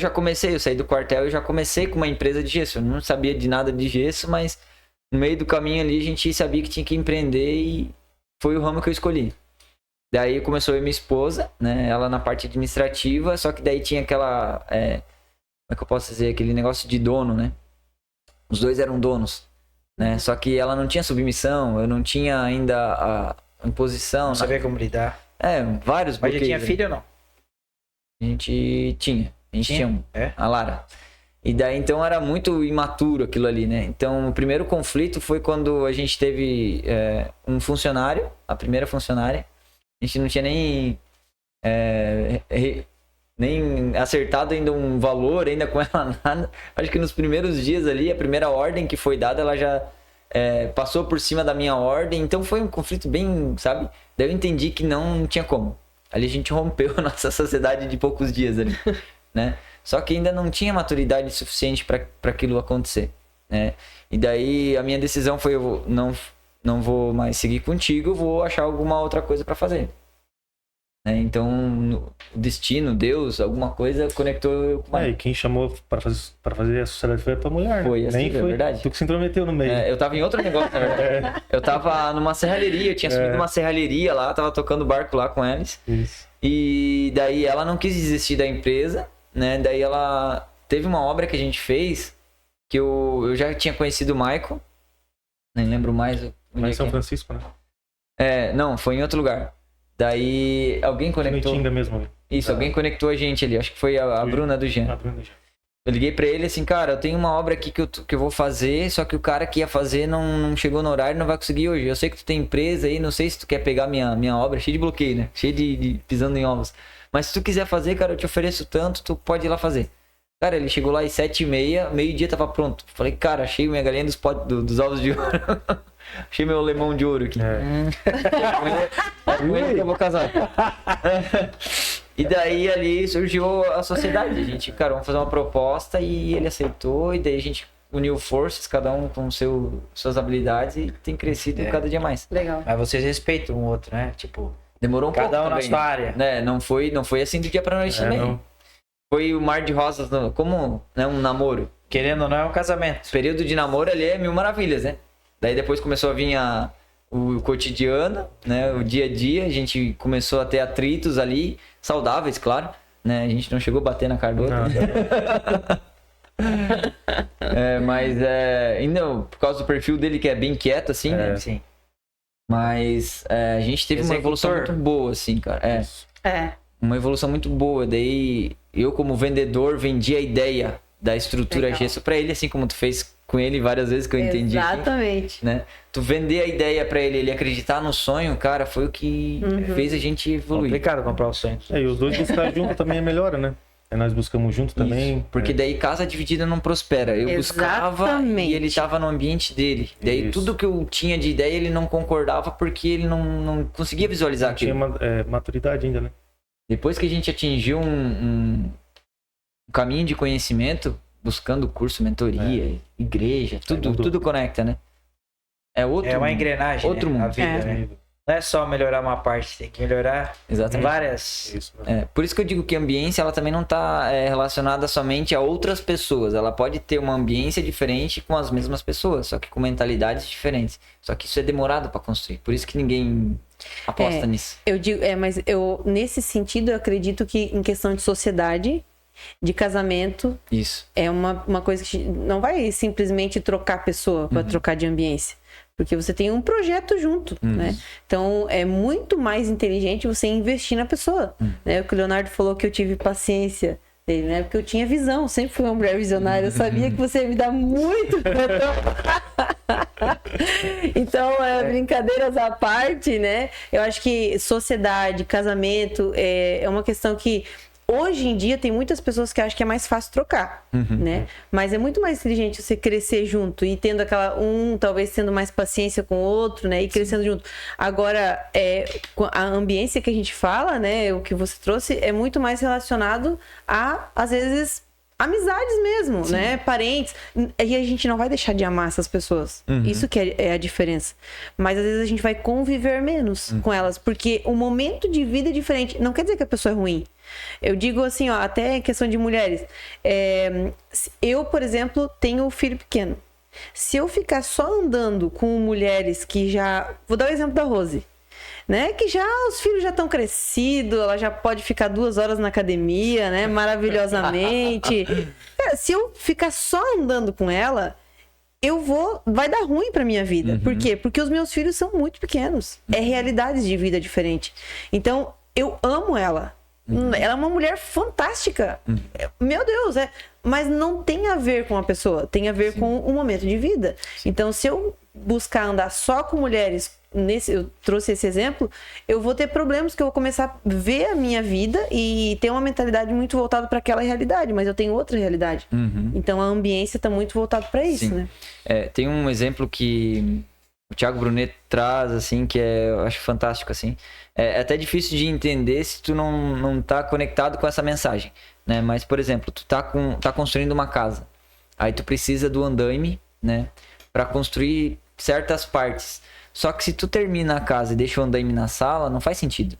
saí do quartel e já comecei com uma empresa de gesso. Eu não sabia de nada de gesso, mas no meio do caminho ali a gente sabia que tinha que empreender e foi o ramo que eu escolhi. Daí começou eu e minha esposa, né? Ela na parte administrativa, só que daí tinha aquela... como é que eu posso dizer? Aquele negócio de dono, né? Os dois eram donos, né? Só que ela não tinha submissão, eu não tinha ainda a imposição. Não sabia como lidar. Vários Mas bloqueios. já tinha filho ou não? A gente tinha um. A Lara. E daí, então, era muito imaturo aquilo ali, né? Então, o primeiro conflito foi quando a gente teve um funcionário, a primeira funcionária. A gente não tinha nem acertado ainda um valor, ainda com ela nada. Acho que nos primeiros dias ali, a primeira ordem que foi dada, ela já passou por cima da minha ordem. Então, foi um conflito bem, sabe? Daí eu entendi que não tinha como. Ali a gente rompeu a nossa sociedade de poucos dias ali, né? Só que ainda não tinha maturidade suficiente para aquilo acontecer, né? E daí a minha decisão foi: eu não vou mais seguir contigo, vou achar alguma outra coisa para fazer. Então, o destino, Deus, alguma coisa conectou eu com e quem chamou para fazer a sociedade foi a tua mulher, né? Foi, assim, Nem foi verdade. Tu que se intrometeu no meio. Eu tava em outro negócio, na verdade. Eu tava numa serralheria, eu tinha subido uma serralheria lá, tava tocando barco lá com eles. Isso. E daí ela não quis desistir da empresa, né? Daí ela teve uma obra que a gente fez, que eu já tinha conhecido o Michael, nem lembro mais. Lá em São Francisco, né? Não, foi em outro lugar. Daí alguém conectou. Tinga mesmo. Isso, alguém conectou a gente ali. Acho que foi a Bruna do Jean. A Bruna do Jean. Eu liguei pra ele assim, cara, eu tenho uma obra aqui que eu vou fazer, só que o cara que ia fazer não chegou no horário, não vai conseguir hoje. Eu sei que tu tem empresa aí, não sei se tu quer pegar minha obra, cheia de bloqueio, né? Cheia de pisando em ovos. Mas se tu quiser fazer, cara, eu te ofereço tanto, tu pode ir lá fazer. Cara, ele chegou lá às 7h30, meio-dia tava pronto. Falei, cara, achei minha galinha dos ovos de ouro. Achei meu lemão de ouro aqui. É com ele que eu vou casar. E daí ali surgiu a sociedade. A gente, cara, vamos fazer uma proposta e ele aceitou. E daí a gente uniu forças, cada um com suas habilidades e tem crescido cada dia mais. Legal. Mas vocês respeitam um outro, né? Tipo, Demorou um pouco cada um na também, sua área. né? Não foi assim do dia pra noite também. Não. Foi o mar de rosas, como né, um namoro. Querendo ou não, é um casamento. O período de namoro ali é mil maravilhas, né? Daí depois começou a vir o cotidiano, né? O dia a dia, a gente começou a ter atritos ali, saudáveis, claro, né? A gente não chegou a bater na cara do outro. Mas ainda por causa do perfil dele que é bem quieto, assim, né? Sim. Mas a gente teve uma evolução muito boa, assim, cara. Uma evolução muito boa. Daí eu, como vendedor, vendi a ideia da estrutura gesso pra ele, assim como tu fez com ele várias vezes que eu entendi. Exatamente. Né? Tu vender a ideia pra ele acreditar no sonho, cara, foi o que fez a gente evoluir. Complicado comprar o sonho. E os dois buscar junto também é melhor, né? Nós buscamos junto também. Porque daí casa dividida não prospera. Eu buscava e ele tava no ambiente dele. Daí tudo que eu tinha de ideia ele não concordava porque ele não conseguia visualizar aquilo. Tinha maturidade ainda, né? Depois que a gente atingiu um caminho de conhecimento, buscando curso, mentoria, igreja, tudo conecta, né? É uma engrenagem, outro né? mundo. A vida, né? Não é só melhorar uma parte, tem que melhorar várias. Isso, por isso que eu digo que a ambiência ela também não está relacionada somente a outras pessoas. Ela pode ter uma ambiência diferente com as mesmas pessoas, só que com mentalidades diferentes. Só que isso é demorado para construir. Por isso que ninguém aposta nisso. Eu digo, mas eu nesse sentido eu acredito que em questão de sociedade, de casamento, isso é uma coisa que não vai simplesmente trocar a pessoa para trocar de ambiência. Porque você tem um projeto junto, né? Então, é muito mais inteligente você investir na pessoa. Né? O que o Leonardo falou que eu tive paciência dele, né? Porque eu tinha visão. Sempre fui uma mulher visionária. Eu sabia que você ia me dar muito. Então, brincadeiras à parte, né? Eu acho que sociedade, casamento, é uma questão que... Hoje em dia tem muitas pessoas que acham que é mais fácil trocar, né? Mas é muito mais inteligente você crescer junto e tendo talvez tendo mais paciência com o outro, né? E crescendo junto. Agora, a ambiência que a gente fala, né? O que você trouxe é muito mais relacionado a, às vezes, amizades mesmo, né? Parentes. E a gente não vai deixar de amar essas pessoas. Isso que é a diferença. Mas às vezes a gente vai conviver menos com elas, porque o momento de vida é diferente. Não quer dizer que a pessoa é ruim. Eu digo assim, até em questão de mulheres. Eu, por exemplo, tenho um filho pequeno. Se eu ficar só andando com mulheres que já... Vou dar o exemplo da Rose. Né? Que já os filhos já estão crescidos, ela já pode ficar 2 horas na academia, né? Maravilhosamente. Se eu ficar só andando com ela, vai dar ruim pra minha vida. Por quê? Porque os meus filhos são muito pequenos. É realidades de vida diferente. Então, eu amo ela. Ela é uma mulher fantástica. Meu Deus, mas não tem a ver com a pessoa, tem a ver com o momento de vida. Então, se eu buscar andar só com mulheres, eu trouxe esse exemplo, eu vou ter problemas que eu vou começar a ver a minha vida e ter uma mentalidade muito voltada para aquela realidade, mas eu tenho outra realidade. Então, a ambiência está muito voltada para isso, né? Tem um exemplo que o Thiago Brunet traz, assim, que eu acho fantástico, assim. É até difícil de entender se tu não tá conectado com essa mensagem, né? Mas, por exemplo, tu tá construindo uma casa. Aí tu precisa do andaime, né? Para construir certas partes. Só que se tu termina a casa e deixa o andaime na sala, não faz sentido.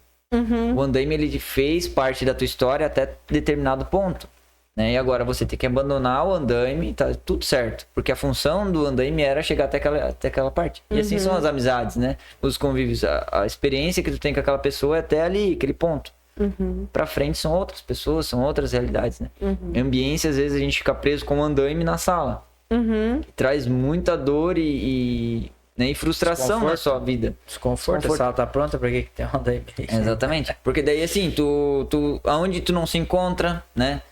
O andaime, ele fez parte da tua história até determinado ponto. Né? E agora você tem que abandonar o andaime, tá tudo certo. Porque a função do andaime era chegar até aquela parte. E assim são as amizades, né? Os convívios. A experiência que tu tem com aquela pessoa é até ali, aquele ponto. Pra frente são outras pessoas, são outras realidades, né? Em ambiência, às vezes, a gente fica preso com o andaime na sala. Traz muita dor e frustração na sua vida. Desconforto. A sala tá pronta, pra que tem um andaime? Exatamente. Porque daí, assim, aonde tu não se encontra, né?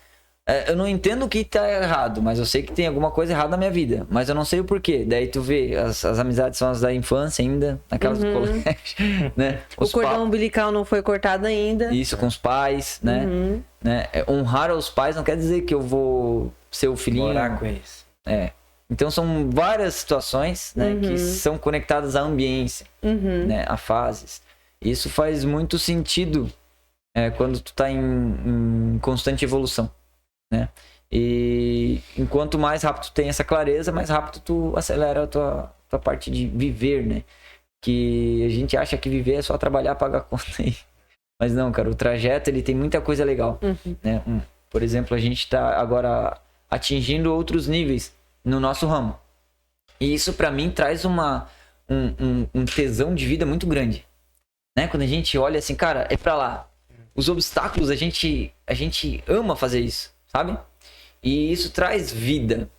eu não entendo o que tá errado, mas eu sei que tem alguma coisa errada na minha vida, mas eu não sei o porquê. Daí tu vê, as amizades são as da infância ainda, naquelas do colégio, né? O cordão umbilical não foi cortado ainda. Isso, com os pais, né? né? Honrar os pais não quer dizer que eu vou ser o filhinho. Morar com eles. Então são várias situações, né, que são conectadas à ambiência, né, a fases. Isso faz muito sentido quando tu tá em constante evolução, né? E enquanto mais rápido tu tem essa clareza, mais rápido tu acelera a tua parte de viver, né? Que a gente acha que viver é só trabalhar, pagar conta aí. Mas não, cara, o trajeto ele tem muita coisa legal, né? Por exemplo, a gente tá agora atingindo outros níveis no nosso ramo. E isso pra mim traz um tesão de vida muito grande, né? Quando a gente olha assim, cara, é pra lá. Os obstáculos, a gente ama fazer isso, sabe? E isso traz vida,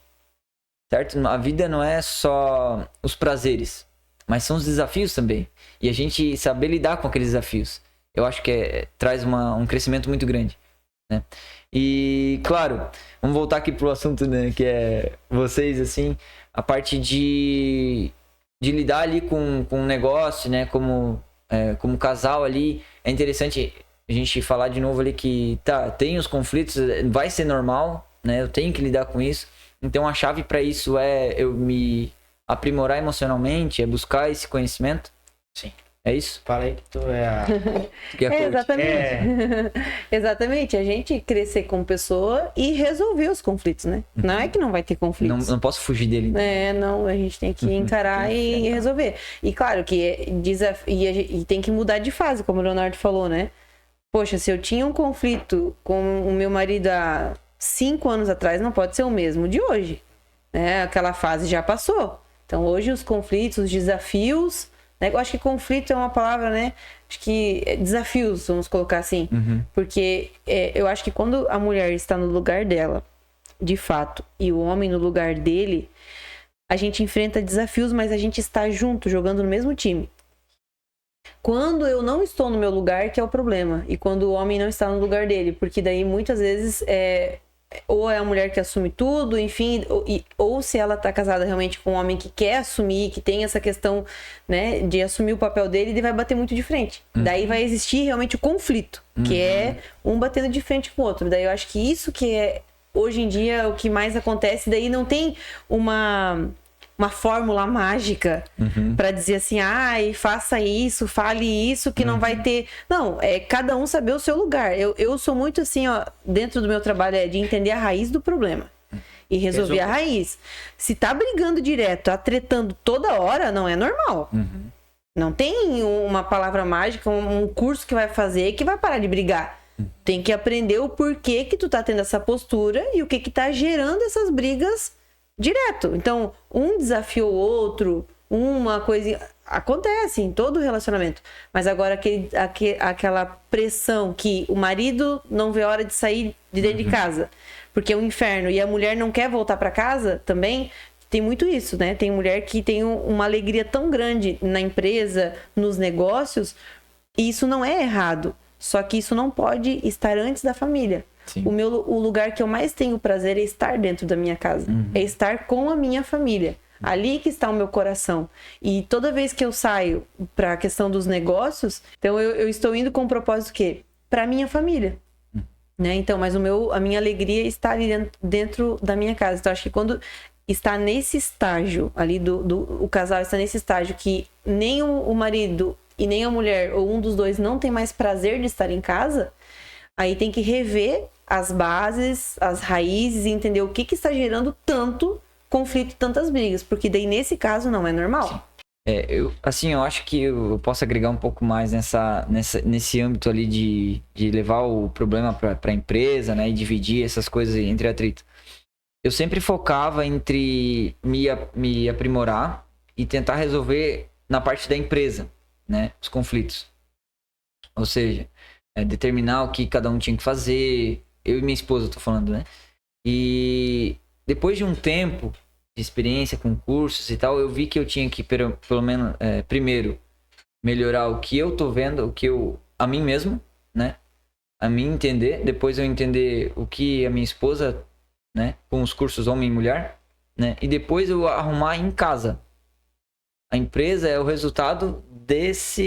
certo? A vida não é só os prazeres, mas são os desafios também. E a gente saber lidar com aqueles desafios, eu acho que traz um crescimento muito grande, né? E, claro, vamos voltar aqui pro assunto, né, que é vocês, assim, a parte de lidar ali com o negócio, né, como casal ali. É interessante a gente falar de novo ali que, tem os conflitos, vai ser normal, né, eu tenho que lidar com isso. Então, a chave para isso é eu me aprimorar emocionalmente, é buscar esse conhecimento. Sim. É isso? Falei que tu é a... Exatamente. Exatamente. A gente crescer como pessoa e resolver os conflitos, né? Não é que não vai ter conflitos. Não posso fugir dele. Não, a gente tem que encarar e resolver. E claro que e tem que mudar de fase, como o Leonardo falou, né? Poxa, se eu tinha um conflito com o meu marido há 5 anos atrás, não pode ser o mesmo de hoje, né? Aquela fase já passou. Então hoje os conflitos, os desafios... Eu acho que conflito é uma palavra, né? Acho que desafios, vamos colocar assim. Porque eu acho que quando a mulher está no lugar dela, de fato, e o homem no lugar dele, a gente enfrenta desafios, mas a gente está junto, jogando no mesmo time. Quando eu não estou no meu lugar, que é o problema. E quando o homem não está no lugar dele. Porque daí, muitas vezes, ou é a mulher que assume tudo, enfim, ou se ela tá casada realmente com um homem que quer assumir, que tem essa questão, né, de assumir o papel dele, ele vai bater muito de frente. Daí vai existir realmente o conflito, que é um batendo de frente com o outro. Daí eu acho que isso que é, hoje em dia, o que mais acontece, daí não tem uma fórmula mágica para dizer assim, faça isso, fale isso, que não vai ter... Não, é cada um saber o seu lugar. Eu sou muito assim, ó, dentro do meu trabalho, de entender a raiz do problema e resolver a raiz. Se tá brigando direto, tretando toda hora, não é normal. Não tem uma palavra mágica, um curso que vai fazer que vai parar de brigar. Tem que aprender o porquê que tu tá tendo essa postura e o que tá gerando essas brigas direto. Então, um desafia o outro, uma coisa... Acontece em todo relacionamento. Mas agora aquela pressão que o marido não vê a hora de sair de dentro de casa, porque é um inferno, e a mulher não quer voltar para casa também, tem muito isso, né? Tem mulher que tem uma alegria tão grande na empresa, nos negócios, e isso não é errado. Só que isso não pode estar antes da família. O lugar que eu mais tenho prazer é estar dentro da minha casa. É estar com a minha família. Ali que está o meu coração. E toda vez que eu saio para a questão dos negócios, então eu estou indo com o propósito que? Para a minha família. Né? Então, mas a minha alegria está ali dentro da minha casa. Então, acho que quando está nesse estágio ali, o casal está nesse estágio que nem o marido e nem a mulher, ou um dos dois, não tem mais prazer de estar em casa, aí tem que rever as bases, as raízes e entender o que está gerando tanto conflito e tantas brigas, porque daí nesse caso não é normal. Eu acho que eu posso agregar um pouco mais nesse âmbito ali de levar o problema para a empresa, né, e dividir essas coisas entre atrito. Eu sempre focava entre me aprimorar e tentar resolver na parte da empresa, né, os conflitos. Ou seja, determinar o que cada um tinha que fazer. Eu e minha esposa, tô falando, né? E depois de um tempo de experiência com cursos e tal, eu vi que eu tinha que, pelo menos, primeiro, melhorar o que eu tô vendo, a mim mesmo, né? a mim entender, depois eu entender o que a minha esposa, né, com os cursos homem e mulher, né, e depois eu arrumar em casa. A empresa é o resultado dessa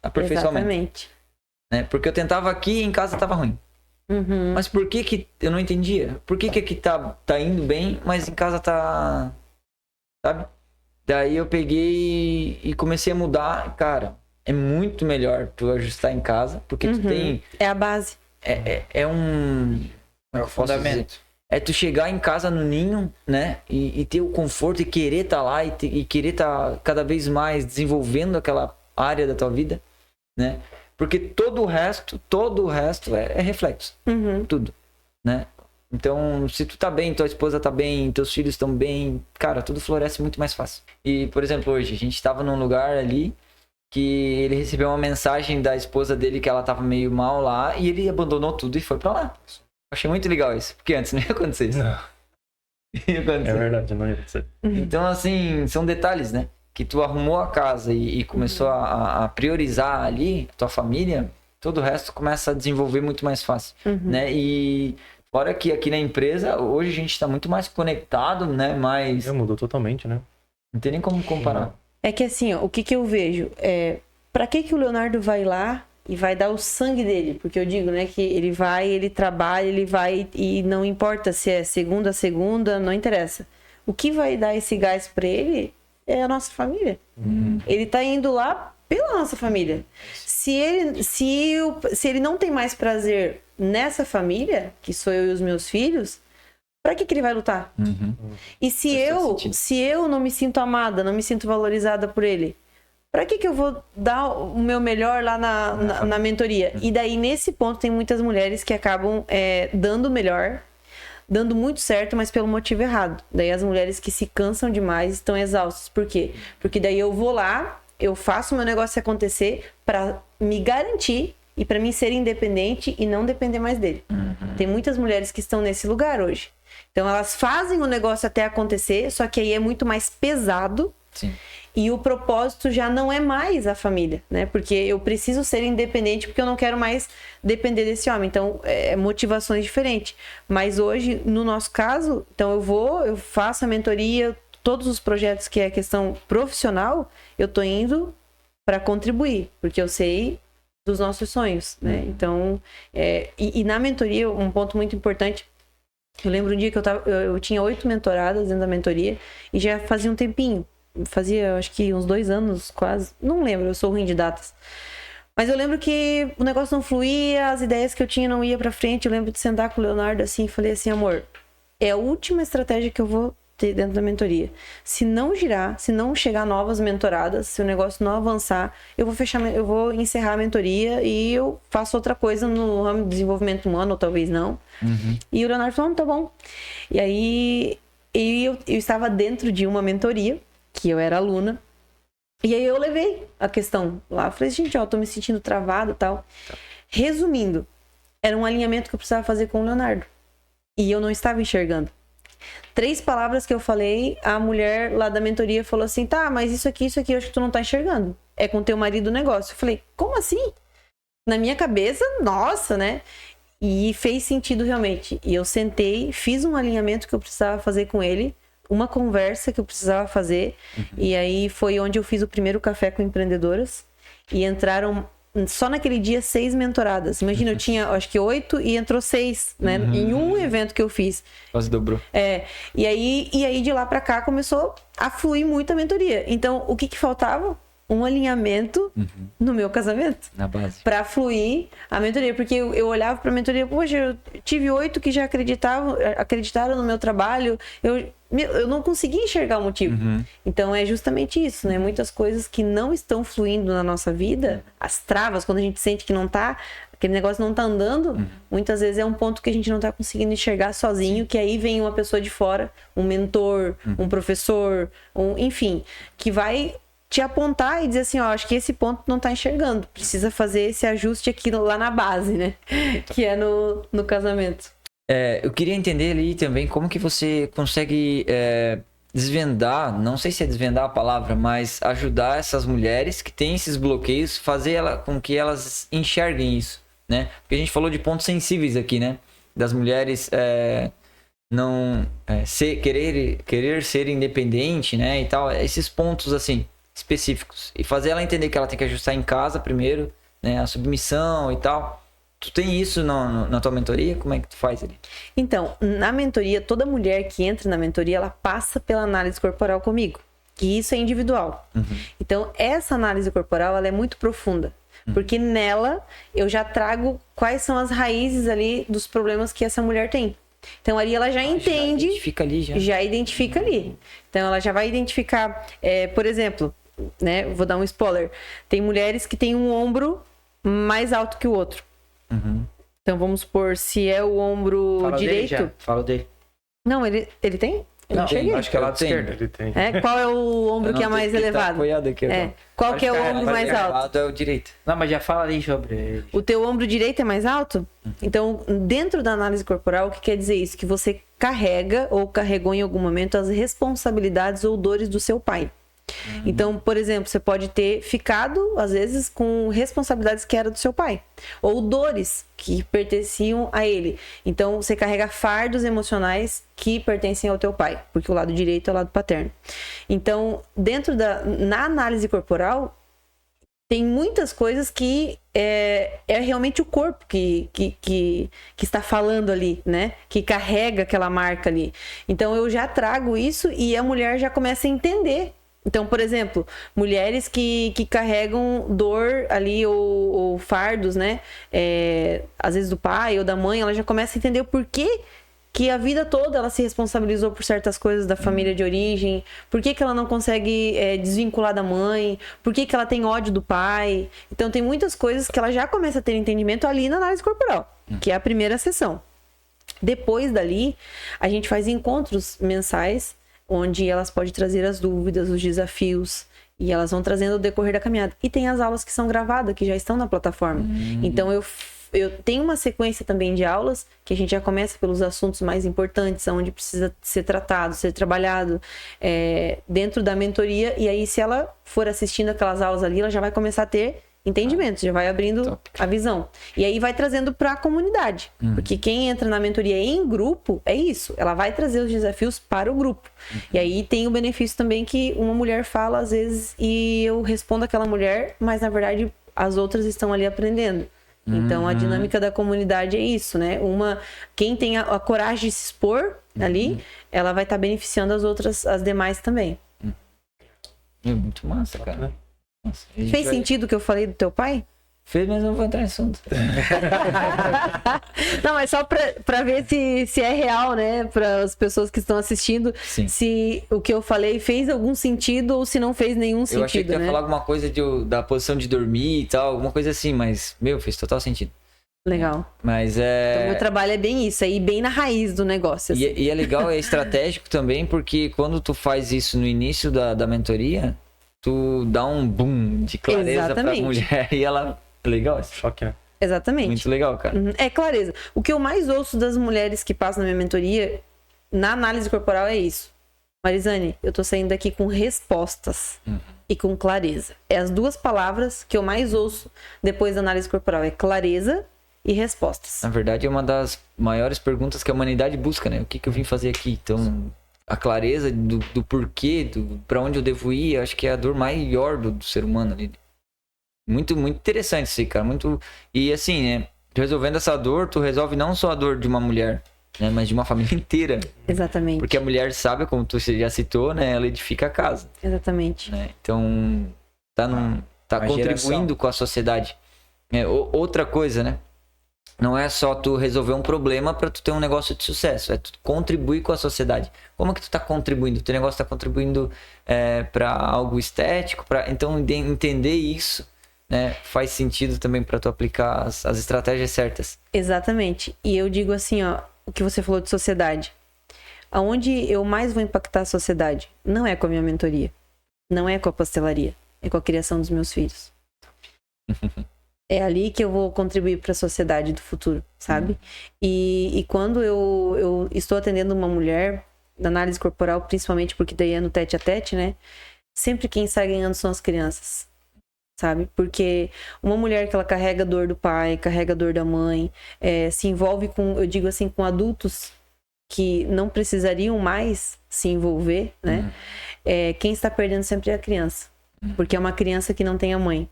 aperfeiçoamento. Exatamente. Né? Porque eu tentava aqui e em casa tava ruim. Uhum. Mas por que eu não entendia? Por que aqui tá indo bem, mas em casa tá... Sabe? Daí eu peguei e comecei a mudar. Cara, é muito melhor tu ajustar em casa, porque tu tem... É a base. É um... É o fundamento. É tu chegar em casa no ninho, né? E ter o conforto e querer estar lá e querer estar cada vez mais desenvolvendo aquela área da tua vida, né? Porque todo o resto é reflexo. Tudo, né? Então, se tu tá bem, tua esposa tá bem, teus filhos estão bem, cara, tudo floresce muito mais fácil. E, por exemplo, hoje, a gente tava num lugar ali que ele recebeu uma mensagem da esposa dele que ela tava meio mal lá e ele abandonou tudo e foi pra lá. Achei muito legal isso, porque antes não ia acontecer isso. Não. Ia acontecer. É verdade, não ia acontecer. Então, assim, são detalhes, né? Que tu arrumou a casa e começou a priorizar ali a tua família, todo o resto começa a desenvolver muito mais fácil, né? E fora que aqui na empresa, hoje a gente tá muito mais conectado, né? Mas Mudou totalmente, né? não tem nem como comparar. É que assim, ó, o que eu vejo é... Pra que o Leonardo vai lá e vai dar o sangue dele? Porque eu digo, né, que ele vai, ele trabalha, ele vai e não importa se é segunda a segunda, não interessa. O que vai dar esse gás pra ele é a nossa família. Ele tá indo lá pela nossa família. Se ele não tem mais prazer nessa família, que sou eu e os meus filhos, pra que ele vai lutar? E se eu não me sinto amada, não me sinto valorizada por ele, pra que eu vou dar o meu melhor lá na mentoria? E daí, nesse ponto, tem muitas mulheres que acabam dando o melhor, dando muito certo, mas pelo motivo errado. Daí as mulheres que se cansam demais estão exaustas. Por quê? Porque daí eu vou lá, eu faço o meu negócio acontecer pra me garantir e pra mim ser independente e não depender mais dele. Tem muitas mulheres que estão nesse lugar hoje. Então elas fazem o negócio até acontecer, só que aí é muito mais pesado. Sim. E o propósito já não é mais a família, né? Porque eu preciso ser independente porque eu não quero mais depender desse homem. Então, motivações diferentes. Mas hoje, no nosso caso, então eu faço a mentoria, todos os projetos que é questão profissional, eu tô indo para contribuir, porque eu sei dos nossos sonhos, né? Então, e na mentoria, um ponto muito importante, eu lembro um dia que eu tinha 8 mentoradas dentro da mentoria e já fazia um tempinho. Fazia, acho que uns 2 anos, quase. Não lembro, eu sou ruim de datas. Mas eu lembro que o negócio não fluía, as ideias que eu tinha não ia pra frente. Eu lembro de sentar com o Leonardo assim e falei assim, amor, é a última estratégia que eu vou ter dentro da mentoria. Se não girar, se não chegar novas mentoradas, se o negócio não avançar, eu vou encerrar a mentoria e eu faço outra coisa no ramo de desenvolvimento humano, ou talvez não. E o Leonardo falou, tá bom. E aí eu estava dentro de uma mentoria, que eu era aluna, e aí eu levei a questão lá, falei, gente, ó, tô me sentindo travada e tal. Resumindo, era um alinhamento que eu precisava fazer com o Leonardo, e eu não estava enxergando. 3 palavras que eu falei, a mulher lá da mentoria falou assim, tá, mas isso aqui, eu acho que tu não tá enxergando, é com teu marido o negócio. Eu falei, como assim? Na minha cabeça, nossa, né? E fez sentido realmente, e eu sentei, fiz um alinhamento que eu precisava fazer com ele, uma conversa que eu precisava fazer, e aí foi onde eu fiz o primeiro café com empreendedoras, e entraram só naquele dia 6 mentoradas. Imagina, eu tinha acho que 8 e entrou 6, né? Em um evento que eu fiz. Quase dobrou. E aí de lá pra cá começou a fluir muito a mentoria. Então, o que faltava? Um alinhamento no meu casamento. Na base. Pra fluir a mentoria. Porque eu olhava pra mentoria, poxa, eu tive 8 que já acreditaram no meu trabalho. Eu não conseguia enxergar o motivo. Então é justamente isso, né? Muitas coisas que não estão fluindo na nossa vida, as travas, quando a gente sente que não tá, aquele negócio não tá andando, muitas vezes é um ponto que a gente não tá conseguindo enxergar sozinho, que aí vem uma pessoa de fora, um mentor, um professor, enfim, que vai te apontar e dizer assim, ó, acho que esse ponto não tá enxergando, precisa fazer esse ajuste aqui lá na base, né? Que é no casamento. Eu queria entender ali também como que você consegue desvendar, não sei se é desvendar a palavra, mas ajudar essas mulheres que têm esses bloqueios, fazer com que elas enxerguem isso, né? Porque a gente falou de pontos sensíveis aqui, né? Das mulheres querer ser independente, né? E tal, esses pontos, assim, específicos. E fazer ela entender que ela tem que ajustar em casa primeiro, né? A submissão e tal. Tu tem isso na tua mentoria? Como é que tu faz ali? Então, na mentoria, toda mulher que entra na mentoria, ela passa pela análise corporal comigo. E isso é individual. Então, essa análise corporal, ela é muito profunda. Porque nela, eu já trago quais são as raízes ali dos problemas que essa mulher tem. Então, ali ela já entende... Já identifica ali, já. Já identifica ali. Então, ela já vai identificar... por exemplo, né? Vou dar um spoiler. Tem mulheres que têm um ombro mais alto que o outro. Então, vamos supor, se é o ombro Fala direito... dele já. Fala dele. Não, ele tem? Eu não cheguei. Acho que é lado esquerdo. Ele tem. Qual é o ombro que é mais elevado? Tá apoiado aqui, Qual que é o Acho que ombro mais alto? É o direito. Não, mas já fala ali sobre ele. O teu ombro direito é mais alto? Então, dentro da análise corporal, o que quer dizer isso? Que você carrega ou carregou em algum momento as responsabilidades ou dores do seu pai. Então, por exemplo, você pode ter ficado, às vezes, com responsabilidades que eram do seu pai. Ou dores que pertenciam a ele. Então, você carrega fardos emocionais que pertencem ao teu pai. Porque o lado direito é o lado paterno. Então, na análise corporal, tem muitas coisas que é realmente o corpo que está falando ali, né? Que carrega aquela marca ali. Então, eu já trago isso e a mulher já começa a entender. Então, por exemplo, mulheres que carregam dor ali ou fardos, né? Às vezes do pai ou da mãe, ela já começa a entender o porquê que a vida toda ela se responsabilizou por certas coisas da família de origem, por que ela não consegue desvincular da mãe, por que ela tem ódio do pai. Então, tem muitas coisas que ela já começa a ter entendimento ali na análise corporal, que é a primeira sessão. Depois dali, a gente faz encontros mensais, onde elas podem trazer as dúvidas, os desafios, e elas vão trazendo ao decorrer da caminhada. E tem as aulas que são gravadas, que já estão na plataforma. Então, eu tenho uma sequência também de aulas, que a gente já começa pelos assuntos mais importantes, onde precisa ser tratado, ser trabalhado dentro da mentoria. E aí, se ela for assistindo aquelas aulas ali, ela já vai começar a ter entendimento, já vai abrindo a visão. E aí vai trazendo para a comunidade. Porque quem entra na mentoria em grupo, é isso. Ela vai trazer os desafios para o grupo. E aí tem o benefício também que uma mulher fala às vezes e eu respondo aquela mulher, mas na verdade as outras estão ali aprendendo. Então a dinâmica da comunidade é isso, né? Quem tem a coragem de se expor ali, ela vai estar beneficiando as demais também. É muito massa, cara. Nossa, Fez sentido o que eu falei do teu pai? Fez, mas eu não vou entrar em assunto. Não, mas só pra ver se é real, né? Para as pessoas que estão assistindo, Sim. se o que eu falei fez algum sentido ou se não fez nenhum sentido, Eu achei que ia né? falar alguma coisa da posição de dormir e tal, alguma coisa assim, mas, fez total sentido. Legal. Mas Então, meu trabalho é bem isso, é ir bem na raiz do negócio. Assim. E é legal, é estratégico também, porque quando tu faz isso no início da mentoria, tu dá um boom de clareza pra mulher e ela... Legal isso. Choque, né? Exatamente. Muito legal, cara. É clareza. O que eu mais ouço das mulheres que passam na minha mentoria, na análise corporal, é isso. Marizane, eu tô saindo daqui com respostas e com clareza. É as duas palavras que eu mais ouço depois da análise corporal. É clareza e respostas. Na verdade, é uma das maiores perguntas que a humanidade busca, né? O que eu vim fazer aqui? Então, a clareza do porquê, pra onde eu devo ir, eu acho que é a dor maior do ser humano ali. Muito, muito interessante isso aí, cara. Muito... E assim, né? Resolvendo essa dor, tu resolve não só a dor de uma mulher, né? Mas de uma família inteira. Exatamente. Porque a mulher sabe, como tu já citou, né? Ela edifica a casa. Exatamente. Né? Então, tá contribuindo geração. com a sociedade. Outra coisa, né? Não é só tu resolver um problema pra tu ter um negócio de sucesso. É tu contribuir com a sociedade. Como é que tu tá contribuindo? O teu negócio tá contribuindo pra algo estético? Então, entender isso, né, faz sentido também para tu aplicar as estratégias certas. Exatamente. E eu digo assim, ó, o que você falou de sociedade. Aonde eu mais vou impactar a sociedade não é com a minha mentoria, não é com a pastelaria, é com a criação dos meus filhos. É ali que eu vou contribuir para a sociedade do futuro, sabe? E quando eu estou atendendo uma mulher na análise corporal, principalmente porque daí é no tete a tete, né? Sempre quem sai ganhando são as crianças. sabe? Porque uma mulher que ela carrega a dor do pai, carrega a dor da mãe, se envolve com, eu digo assim, com adultos que não precisariam mais se envolver, né? Quem está perdendo sempre é a criança. Porque é uma criança que não tem a mãe.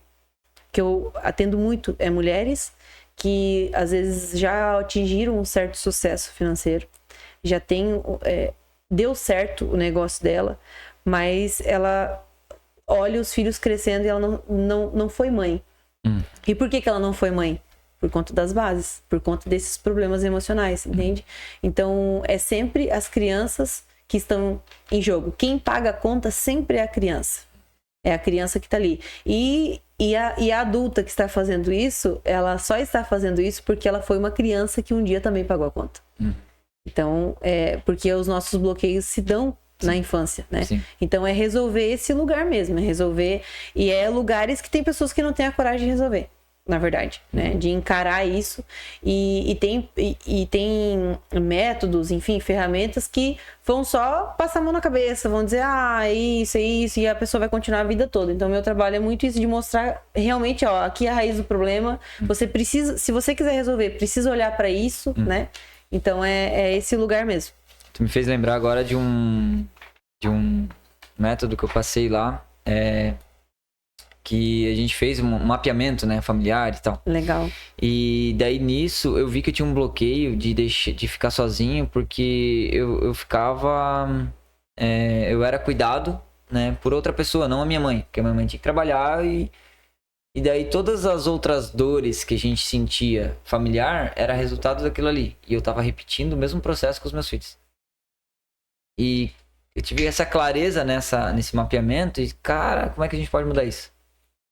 Que eu atendo muito, mulheres que às vezes já atingiram um certo sucesso financeiro, já tem, deu certo o negócio dela, mas ela olha os filhos crescendo e ela não foi mãe. E por que ela não foi mãe? Por conta das bases, por conta desses problemas emocionais, entende? Então, é sempre as crianças que estão em jogo. Quem paga a conta sempre é a criança. É a criança que está ali. E a adulta que está fazendo isso, ela só está fazendo isso porque ela foi uma criança que um dia também pagou a conta. Então, porque os nossos bloqueios se dão na infância, né? Sim. Então, é resolver esse lugar mesmo, é resolver... E lugares que tem pessoas que não têm a coragem de resolver, na verdade, né? De encarar isso. E tem métodos, enfim, ferramentas que vão só passar a mão na cabeça, vão dizer, é isso, e a pessoa vai continuar a vida toda. Então, meu trabalho é muito isso, de mostrar realmente, aqui é a raiz do problema. Você precisa, se você quiser resolver, precisa olhar para isso, né? Então, é esse lugar mesmo. Tu me fez lembrar agora de um método que eu passei lá, que a gente fez um mapeamento, né, familiar e tal. Legal. E daí nisso eu vi que eu tinha um bloqueio de ficar sozinho, porque eu ficava... eu era cuidado, né, por outra pessoa, não a minha mãe. Porque a minha mãe tinha que trabalhar e daí todas as outras dores que a gente sentia familiar era resultado daquilo ali. E eu tava repetindo o mesmo processo com os meus filhos. E eu tive essa clareza nesse mapeamento e, cara, como é que a gente pode mudar isso?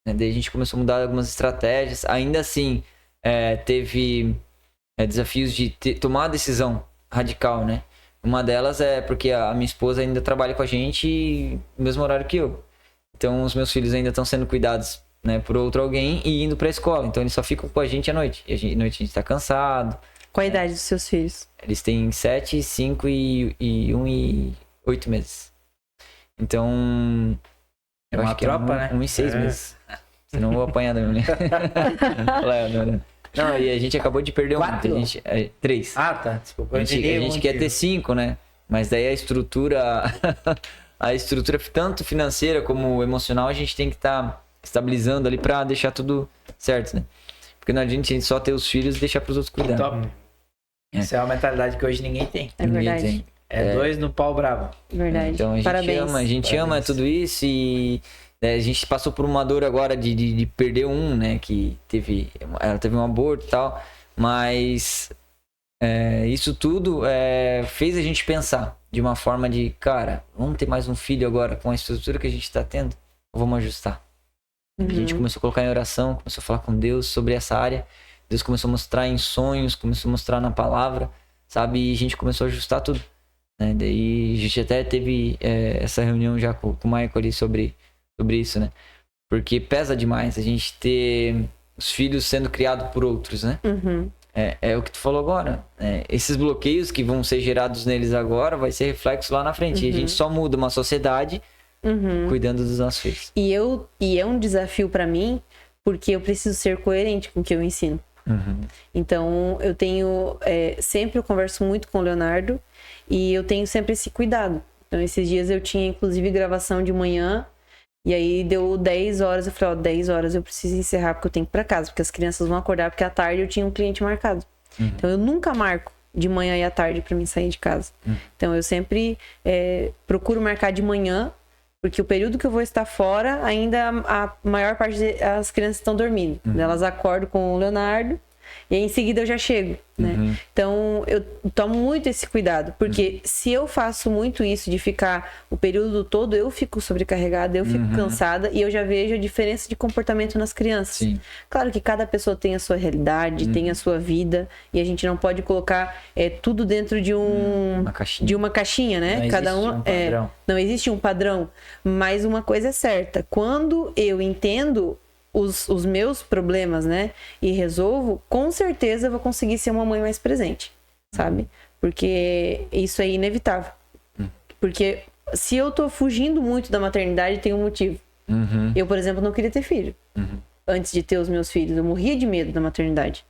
Daí a gente começou a mudar algumas estratégias. Ainda assim, teve desafios de tomar uma decisão radical, né? Uma delas é porque a minha esposa ainda trabalha com a gente no mesmo horário que eu. Então, os meus filhos ainda estão sendo cuidados, né, por outro alguém e indo pra escola. Então, eles só ficam com a gente à noite. E à noite a gente tá cansado. Qual a idade dos seus filhos? Eles têm 7, 5 e 1 e 8 meses. Então... Eu uma acho que tropa, né? 1 e 6 meses. Senão eu vou apanhar da minha mulher. Não, e a gente acabou de perder 4? 3. Ah, tá. Desculpa. A gente quer ter 5, né? Mas daí a estrutura... a estrutura tanto financeira como emocional, a gente tem que estar estabilizando ali pra deixar tudo certo, né? Porque não adianta a gente só ter os filhos e deixar pros outros cuidar. Top. Isso é uma mentalidade que hoje ninguém tem. É verdade. É 2 no pau bravo. Verdade. Então a gente ama tudo isso e a gente passou por uma dor agora de perder né? Que ela teve um aborto e tal, mas isso tudo fez a gente pensar de uma forma de, cara, vamos ter mais um filho agora com a estrutura que a gente tá tendo? Ou vamos ajustar? A gente começou a colocar em oração, começou a falar com Deus sobre essa área. Deus começou a mostrar em sonhos, começou a mostrar na palavra, sabe? E a gente começou a ajustar tudo. Né? Daí a gente até teve essa reunião já com o Michael ali sobre isso, né? Porque pesa demais a gente ter os filhos sendo criados por outros, né? É o que tu falou agora. Esses bloqueios que vão ser gerados neles agora vai ser reflexo lá na frente. E a gente só muda uma sociedade cuidando dos nossos filhos. E é um desafio para mim, porque eu preciso ser coerente com o que eu ensino. Então, eu tenho... sempre eu converso muito com o Leonardo e eu tenho sempre esse cuidado. Então, esses dias eu tinha, inclusive, gravação de manhã e aí deu 10 horas. Eu falei, 10 horas eu preciso encerrar porque eu tenho que ir pra casa, porque as crianças vão acordar, porque à tarde eu tinha um cliente marcado. Então, eu nunca marco de manhã e à tarde para mim sair de casa. Então, eu sempre procuro marcar de manhã, porque o período que eu vou estar fora, ainda a maior parte das crianças estão dormindo. Elas acordam com o Leonardo e aí em seguida eu já chego, né? Então, eu tomo muito esse cuidado, porque se eu faço muito isso de ficar o período todo, eu fico sobrecarregada, eu fico cansada e eu já vejo a diferença de comportamento nas crianças. Sim. Claro que cada pessoa tem a sua realidade, tem a sua vida e a gente não pode colocar tudo dentro de uma caixinha, né? Não Cada existe um padrão. Não existe um padrão, mas uma coisa é certa, quando eu entendo os meus problemas, né, e resolvo, com certeza eu vou conseguir ser uma mãe mais presente, sabe? Porque isso é inevitável. Porque se eu tô fugindo muito da maternidade, tem um motivo. Uhum. Eu, por exemplo, não queria ter filho. Uhum. Antes de ter os meus filhos. Eu morria de medo da maternidade.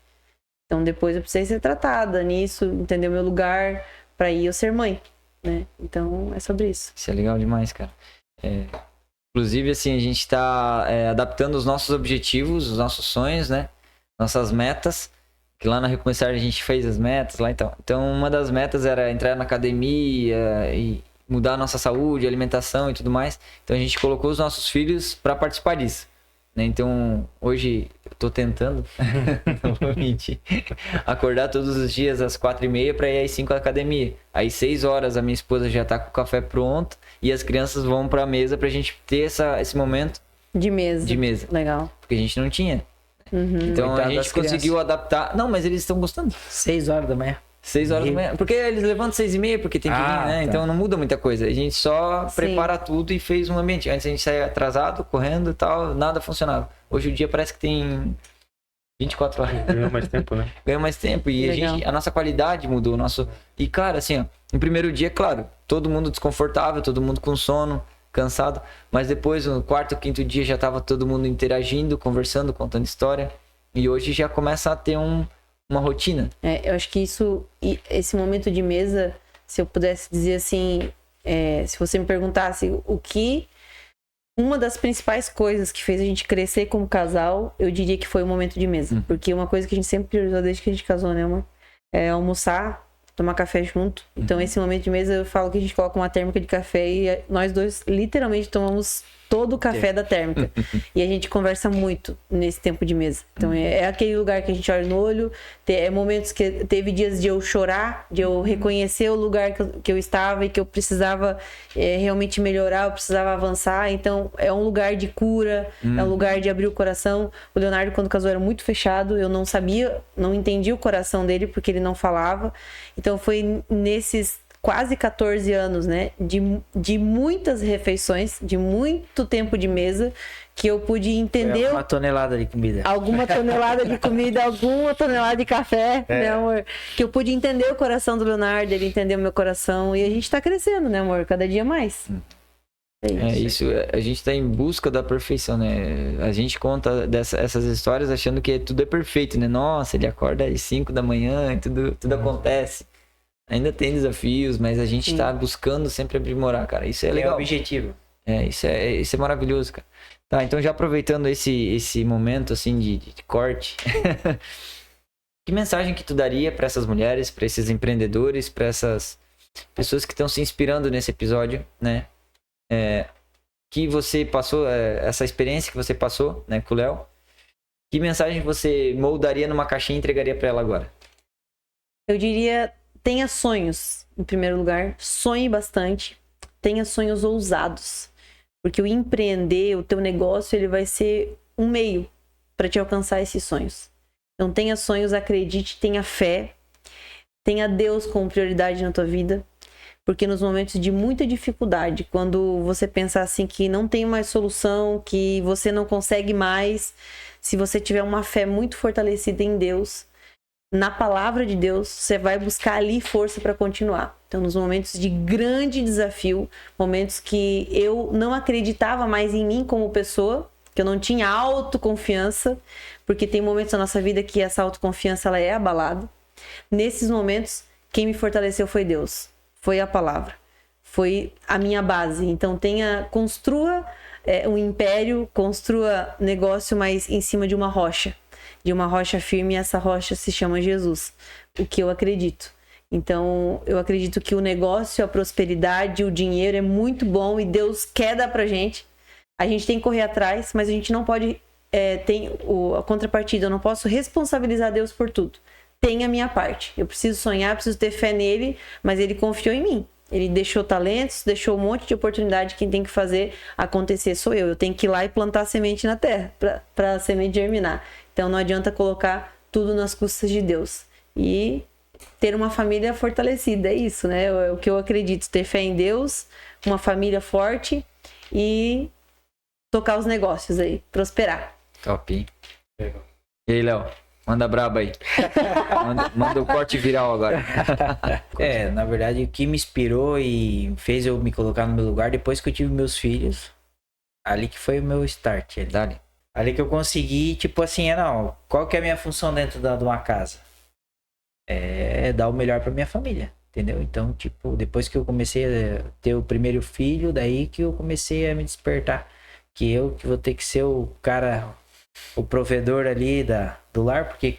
Então, depois eu precisei ser tratada nisso, entender o meu lugar pra ir eu ser mãe, né? Então, é sobre isso. Isso é legal demais, cara. Inclusive, assim, a gente tá adaptando os nossos objetivos, os nossos sonhos, né? Nossas metas. Que lá na Recomeçar a gente fez as metas lá, então. Então, uma das metas era entrar na academia e mudar a nossa saúde, alimentação e tudo mais. Então, a gente colocou os nossos filhos para participar disso. Né? Então, hoje eu tô tentando, não vou mentir, acordar todos os dias às 4h30 para ir às 5 à academia. Aí 6 horas a minha esposa já tá com o café pronto e as crianças vão pra mesa pra gente ter esse momento De mesa. de mesa. Legal. Porque a gente não tinha. Uhum. Então Coitado a das gente conseguiu adaptar. Não, mas eles estão gostando. 6 horas da manhã. 6 horas da manhã. Porque eles levantam 6h30 porque tem que vir, né? tá. Então não muda muita coisa. A gente só Sim. prepara tudo e fez um ambiente. Antes a gente saía atrasado, correndo e tal, nada funcionava. Hoje o dia parece que tem 24 horas. Ganhou mais tempo, né? Ganha mais tempo e Legal. a nossa qualidade mudou. E cara, assim, ó, no primeiro dia, claro, todo mundo desconfortável, todo mundo com sono, cansado. Mas depois, no quarto, quinto dia, já tava todo mundo interagindo, conversando, contando história. E hoje já começa a ter uma rotina. Eu acho que esse momento de mesa, se eu pudesse dizer assim, se você me perguntasse uma das principais coisas que fez a gente crescer como casal, eu diria que foi o momento de mesa. Porque uma coisa que a gente sempre priorizou desde que a gente casou, né, amor? É almoçar, tomar café junto. Então, esse momento de mesa, eu falo que a gente coloca uma térmica de café e nós dois literalmente tomamos todo o café da térmica. E a gente conversa muito nesse tempo de mesa. Então, é aquele lugar que a gente olha no olho. Momentos que teve dias de eu chorar, de eu reconhecer o lugar que eu estava e que eu precisava realmente melhorar, eu precisava avançar. Então, é um lugar de cura, é um lugar de abrir o coração. O Leonardo, quando casou, era muito fechado. Eu não sabia, não entendia o coração dele porque ele não falava. Então, foi nesses quase 14 anos, né? De muitas refeições, de muito tempo de mesa, que eu pude entender. Uma tonelada de comida. Alguma tonelada de comida, alguma tonelada de café, né, amor? Que eu pude entender o coração do Leonardo, ele entendeu o meu coração. E a gente tá crescendo, né, amor? Cada dia mais. É isso, a gente tá em busca da perfeição, né? A gente conta essas histórias achando que tudo é perfeito, né? Nossa, ele acorda às 5 da manhã e tudo acontece. Ainda tem desafios, mas a gente tá buscando sempre aprimorar, cara. Isso é legal. É o objetivo. Isso é maravilhoso, cara. Tá, então já aproveitando esse momento, assim, de corte, que mensagem que tu daria para essas mulheres, para esses empreendedores, para essas pessoas que estão se inspirando nesse episódio, né? Que você passou, essa experiência que você passou, né, com o Léo, que mensagem você moldaria numa caixinha e entregaria para ela agora? Eu diria, tenha sonhos, em primeiro lugar. Sonhe bastante. Tenha sonhos ousados. Porque o empreender, o teu negócio, ele vai ser um meio para te alcançar esses sonhos. Então, tenha sonhos, acredite, tenha fé. Tenha Deus como prioridade na tua vida. Porque nos momentos de muita dificuldade, quando você pensar assim que não tem mais solução, que você não consegue mais, se você tiver uma fé muito fortalecida em Deus, na palavra de Deus, você vai buscar ali força para continuar. Então, nos momentos de grande desafio, momentos que eu não acreditava mais em mim como pessoa, que eu não tinha autoconfiança, porque tem momentos na nossa vida que essa autoconfiança ela é abalada. Nesses momentos, quem me fortaleceu foi Deus, foi a palavra, foi a minha base. Então, construa um império, construa negócio, mas em cima de uma rocha firme, e essa rocha se chama Jesus, o que eu acredito. Então, eu acredito que o negócio, a prosperidade, o dinheiro é muito bom e Deus quer dar pra gente. A gente tem que correr atrás, mas a gente não pode, a contrapartida, eu não posso responsabilizar Deus por tudo. Tem a minha parte, eu preciso sonhar, preciso ter fé nele, mas ele confiou em mim. Ele deixou talentos, deixou um monte de oportunidade. Quem tem que fazer acontecer sou eu. Eu tenho que ir lá e plantar a semente na terra para a semente germinar. Então não adianta colocar tudo nas custas de Deus. E ter uma família fortalecida, é isso, né? É o que eu acredito. Ter fé em Deus, uma família forte e tocar os negócios aí, prosperar. Top, hein? E aí, Léo? Manda braba aí. Manda o corte viral agora. Na verdade, o que me inspirou e fez eu me colocar no meu lugar depois que eu tive meus filhos Ali que foi o meu start. Ali. Dali. Ali que eu consegui, tipo assim, não, qual que é a minha função dentro de uma casa? É dar o melhor pra minha família, entendeu? Então, tipo, depois que eu comecei a ter o primeiro filho, daí que eu comecei a me despertar. Que vou ter que ser o cara, o provedor ali do lar, porque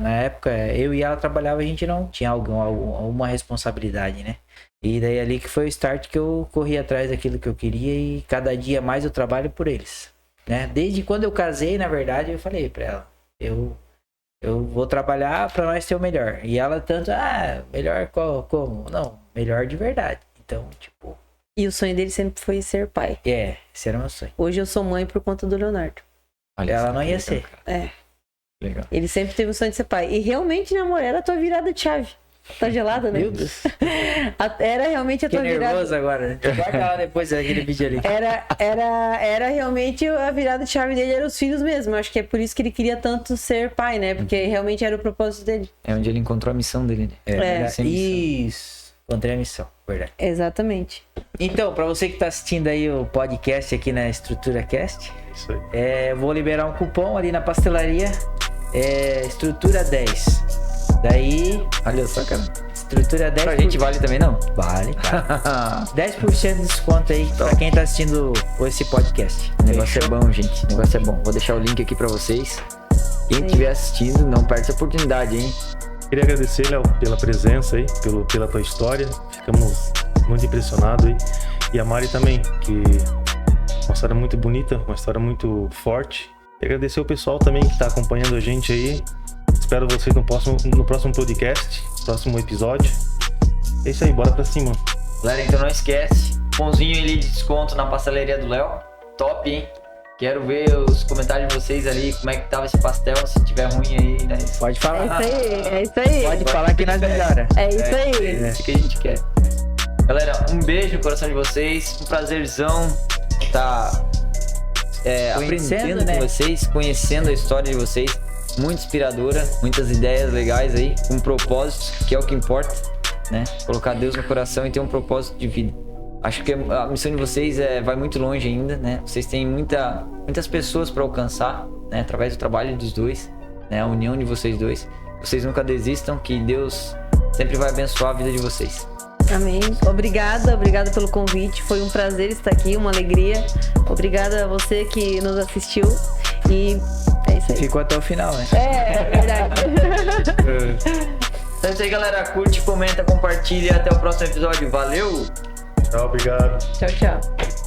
na época eu e ela trabalhava, a gente não tinha alguma responsabilidade, né? E daí ali que foi o start que eu corri atrás daquilo que eu queria e cada dia mais eu trabalho por eles, né? Desde quando eu casei, na verdade, eu falei pra ela, eu vou trabalhar pra nós ter o melhor. E ela tanto, melhor como? Não, melhor de verdade. Então, tipo... E o sonho dele sempre foi ser pai. Esse era o meu sonho. Hoje eu sou mãe por conta do Leonardo. Olha Ela só, não que ia legal, ser. cara. Legal. Ele sempre teve o sonho de ser pai. E realmente, namoro, era a tua virada de chave. Tá gelada, né? Meu Deus. Era realmente a tua Fiquei virada. nervoso agora. Guarda lá depois daquele vídeo ali. Era realmente a virada de chave dele, eram os filhos mesmo. Eu acho que é por isso que ele queria tanto ser pai, né? Porque realmente era o propósito dele. É onde ele encontrou a missão dele, né? Sem missão. Isso. Encontrei a missão, verdade. Exatamente. Então, pra você que tá assistindo aí o podcast aqui na Estrutura Cast, Isso aí. vou liberar um cupom ali na pastelaria. Estrutura 10. Daí, Olha só, cara. Estrutura 10. Pra gente vale também, não? Vale, cara. 10% de desconto aí pra quem tá assistindo esse podcast. O negócio é bom, gente. O negócio é bom. Vou deixar o link aqui pra vocês. Quem estiver assistindo, não perde essa oportunidade, hein? Queria agradecer, Léo, pela presença aí, pela tua história. Ficamos muito impressionados aí. E a Mari também, que uma história muito bonita, uma história muito forte. E agradecer o pessoal também que tá acompanhando a gente aí. Espero vocês no próximo podcast, próximo episódio. É isso aí, bora pra cima. Galera, então não esquece. Pãozinho ali de desconto na pastelaria do Léo. Top, hein? Quero ver os comentários de vocês ali, como é que tava esse pastel, se tiver ruim aí, né? Pode falar. É isso aí. Pode falar que nós melhora. É isso aí. É isso que a gente quer. Galera, um beijo no coração de vocês. Um prazerzão estar Conhecendo, aprendendo né? com vocês, conhecendo a história de vocês. Muito inspiradora, muitas ideias legais aí, com propósito, que é o que importa, né? Colocar Deus no coração e ter um propósito de vida. Acho que a missão de vocês vai muito longe ainda, né? Vocês têm muitas pessoas para alcançar, né? Através do trabalho dos dois, né? A união de vocês dois. Vocês nunca desistam, que Deus sempre vai abençoar a vida de vocês. Amém. Obrigada pelo convite. Foi um prazer estar aqui, uma alegria. Obrigada a você que nos assistiu. E é isso aí. Ficou até o final, né? É verdade. Então é isso aí, galera. Curte, comenta, compartilha. Até o próximo episódio. Valeu! Tchau, obrigado. Tchau, tchau.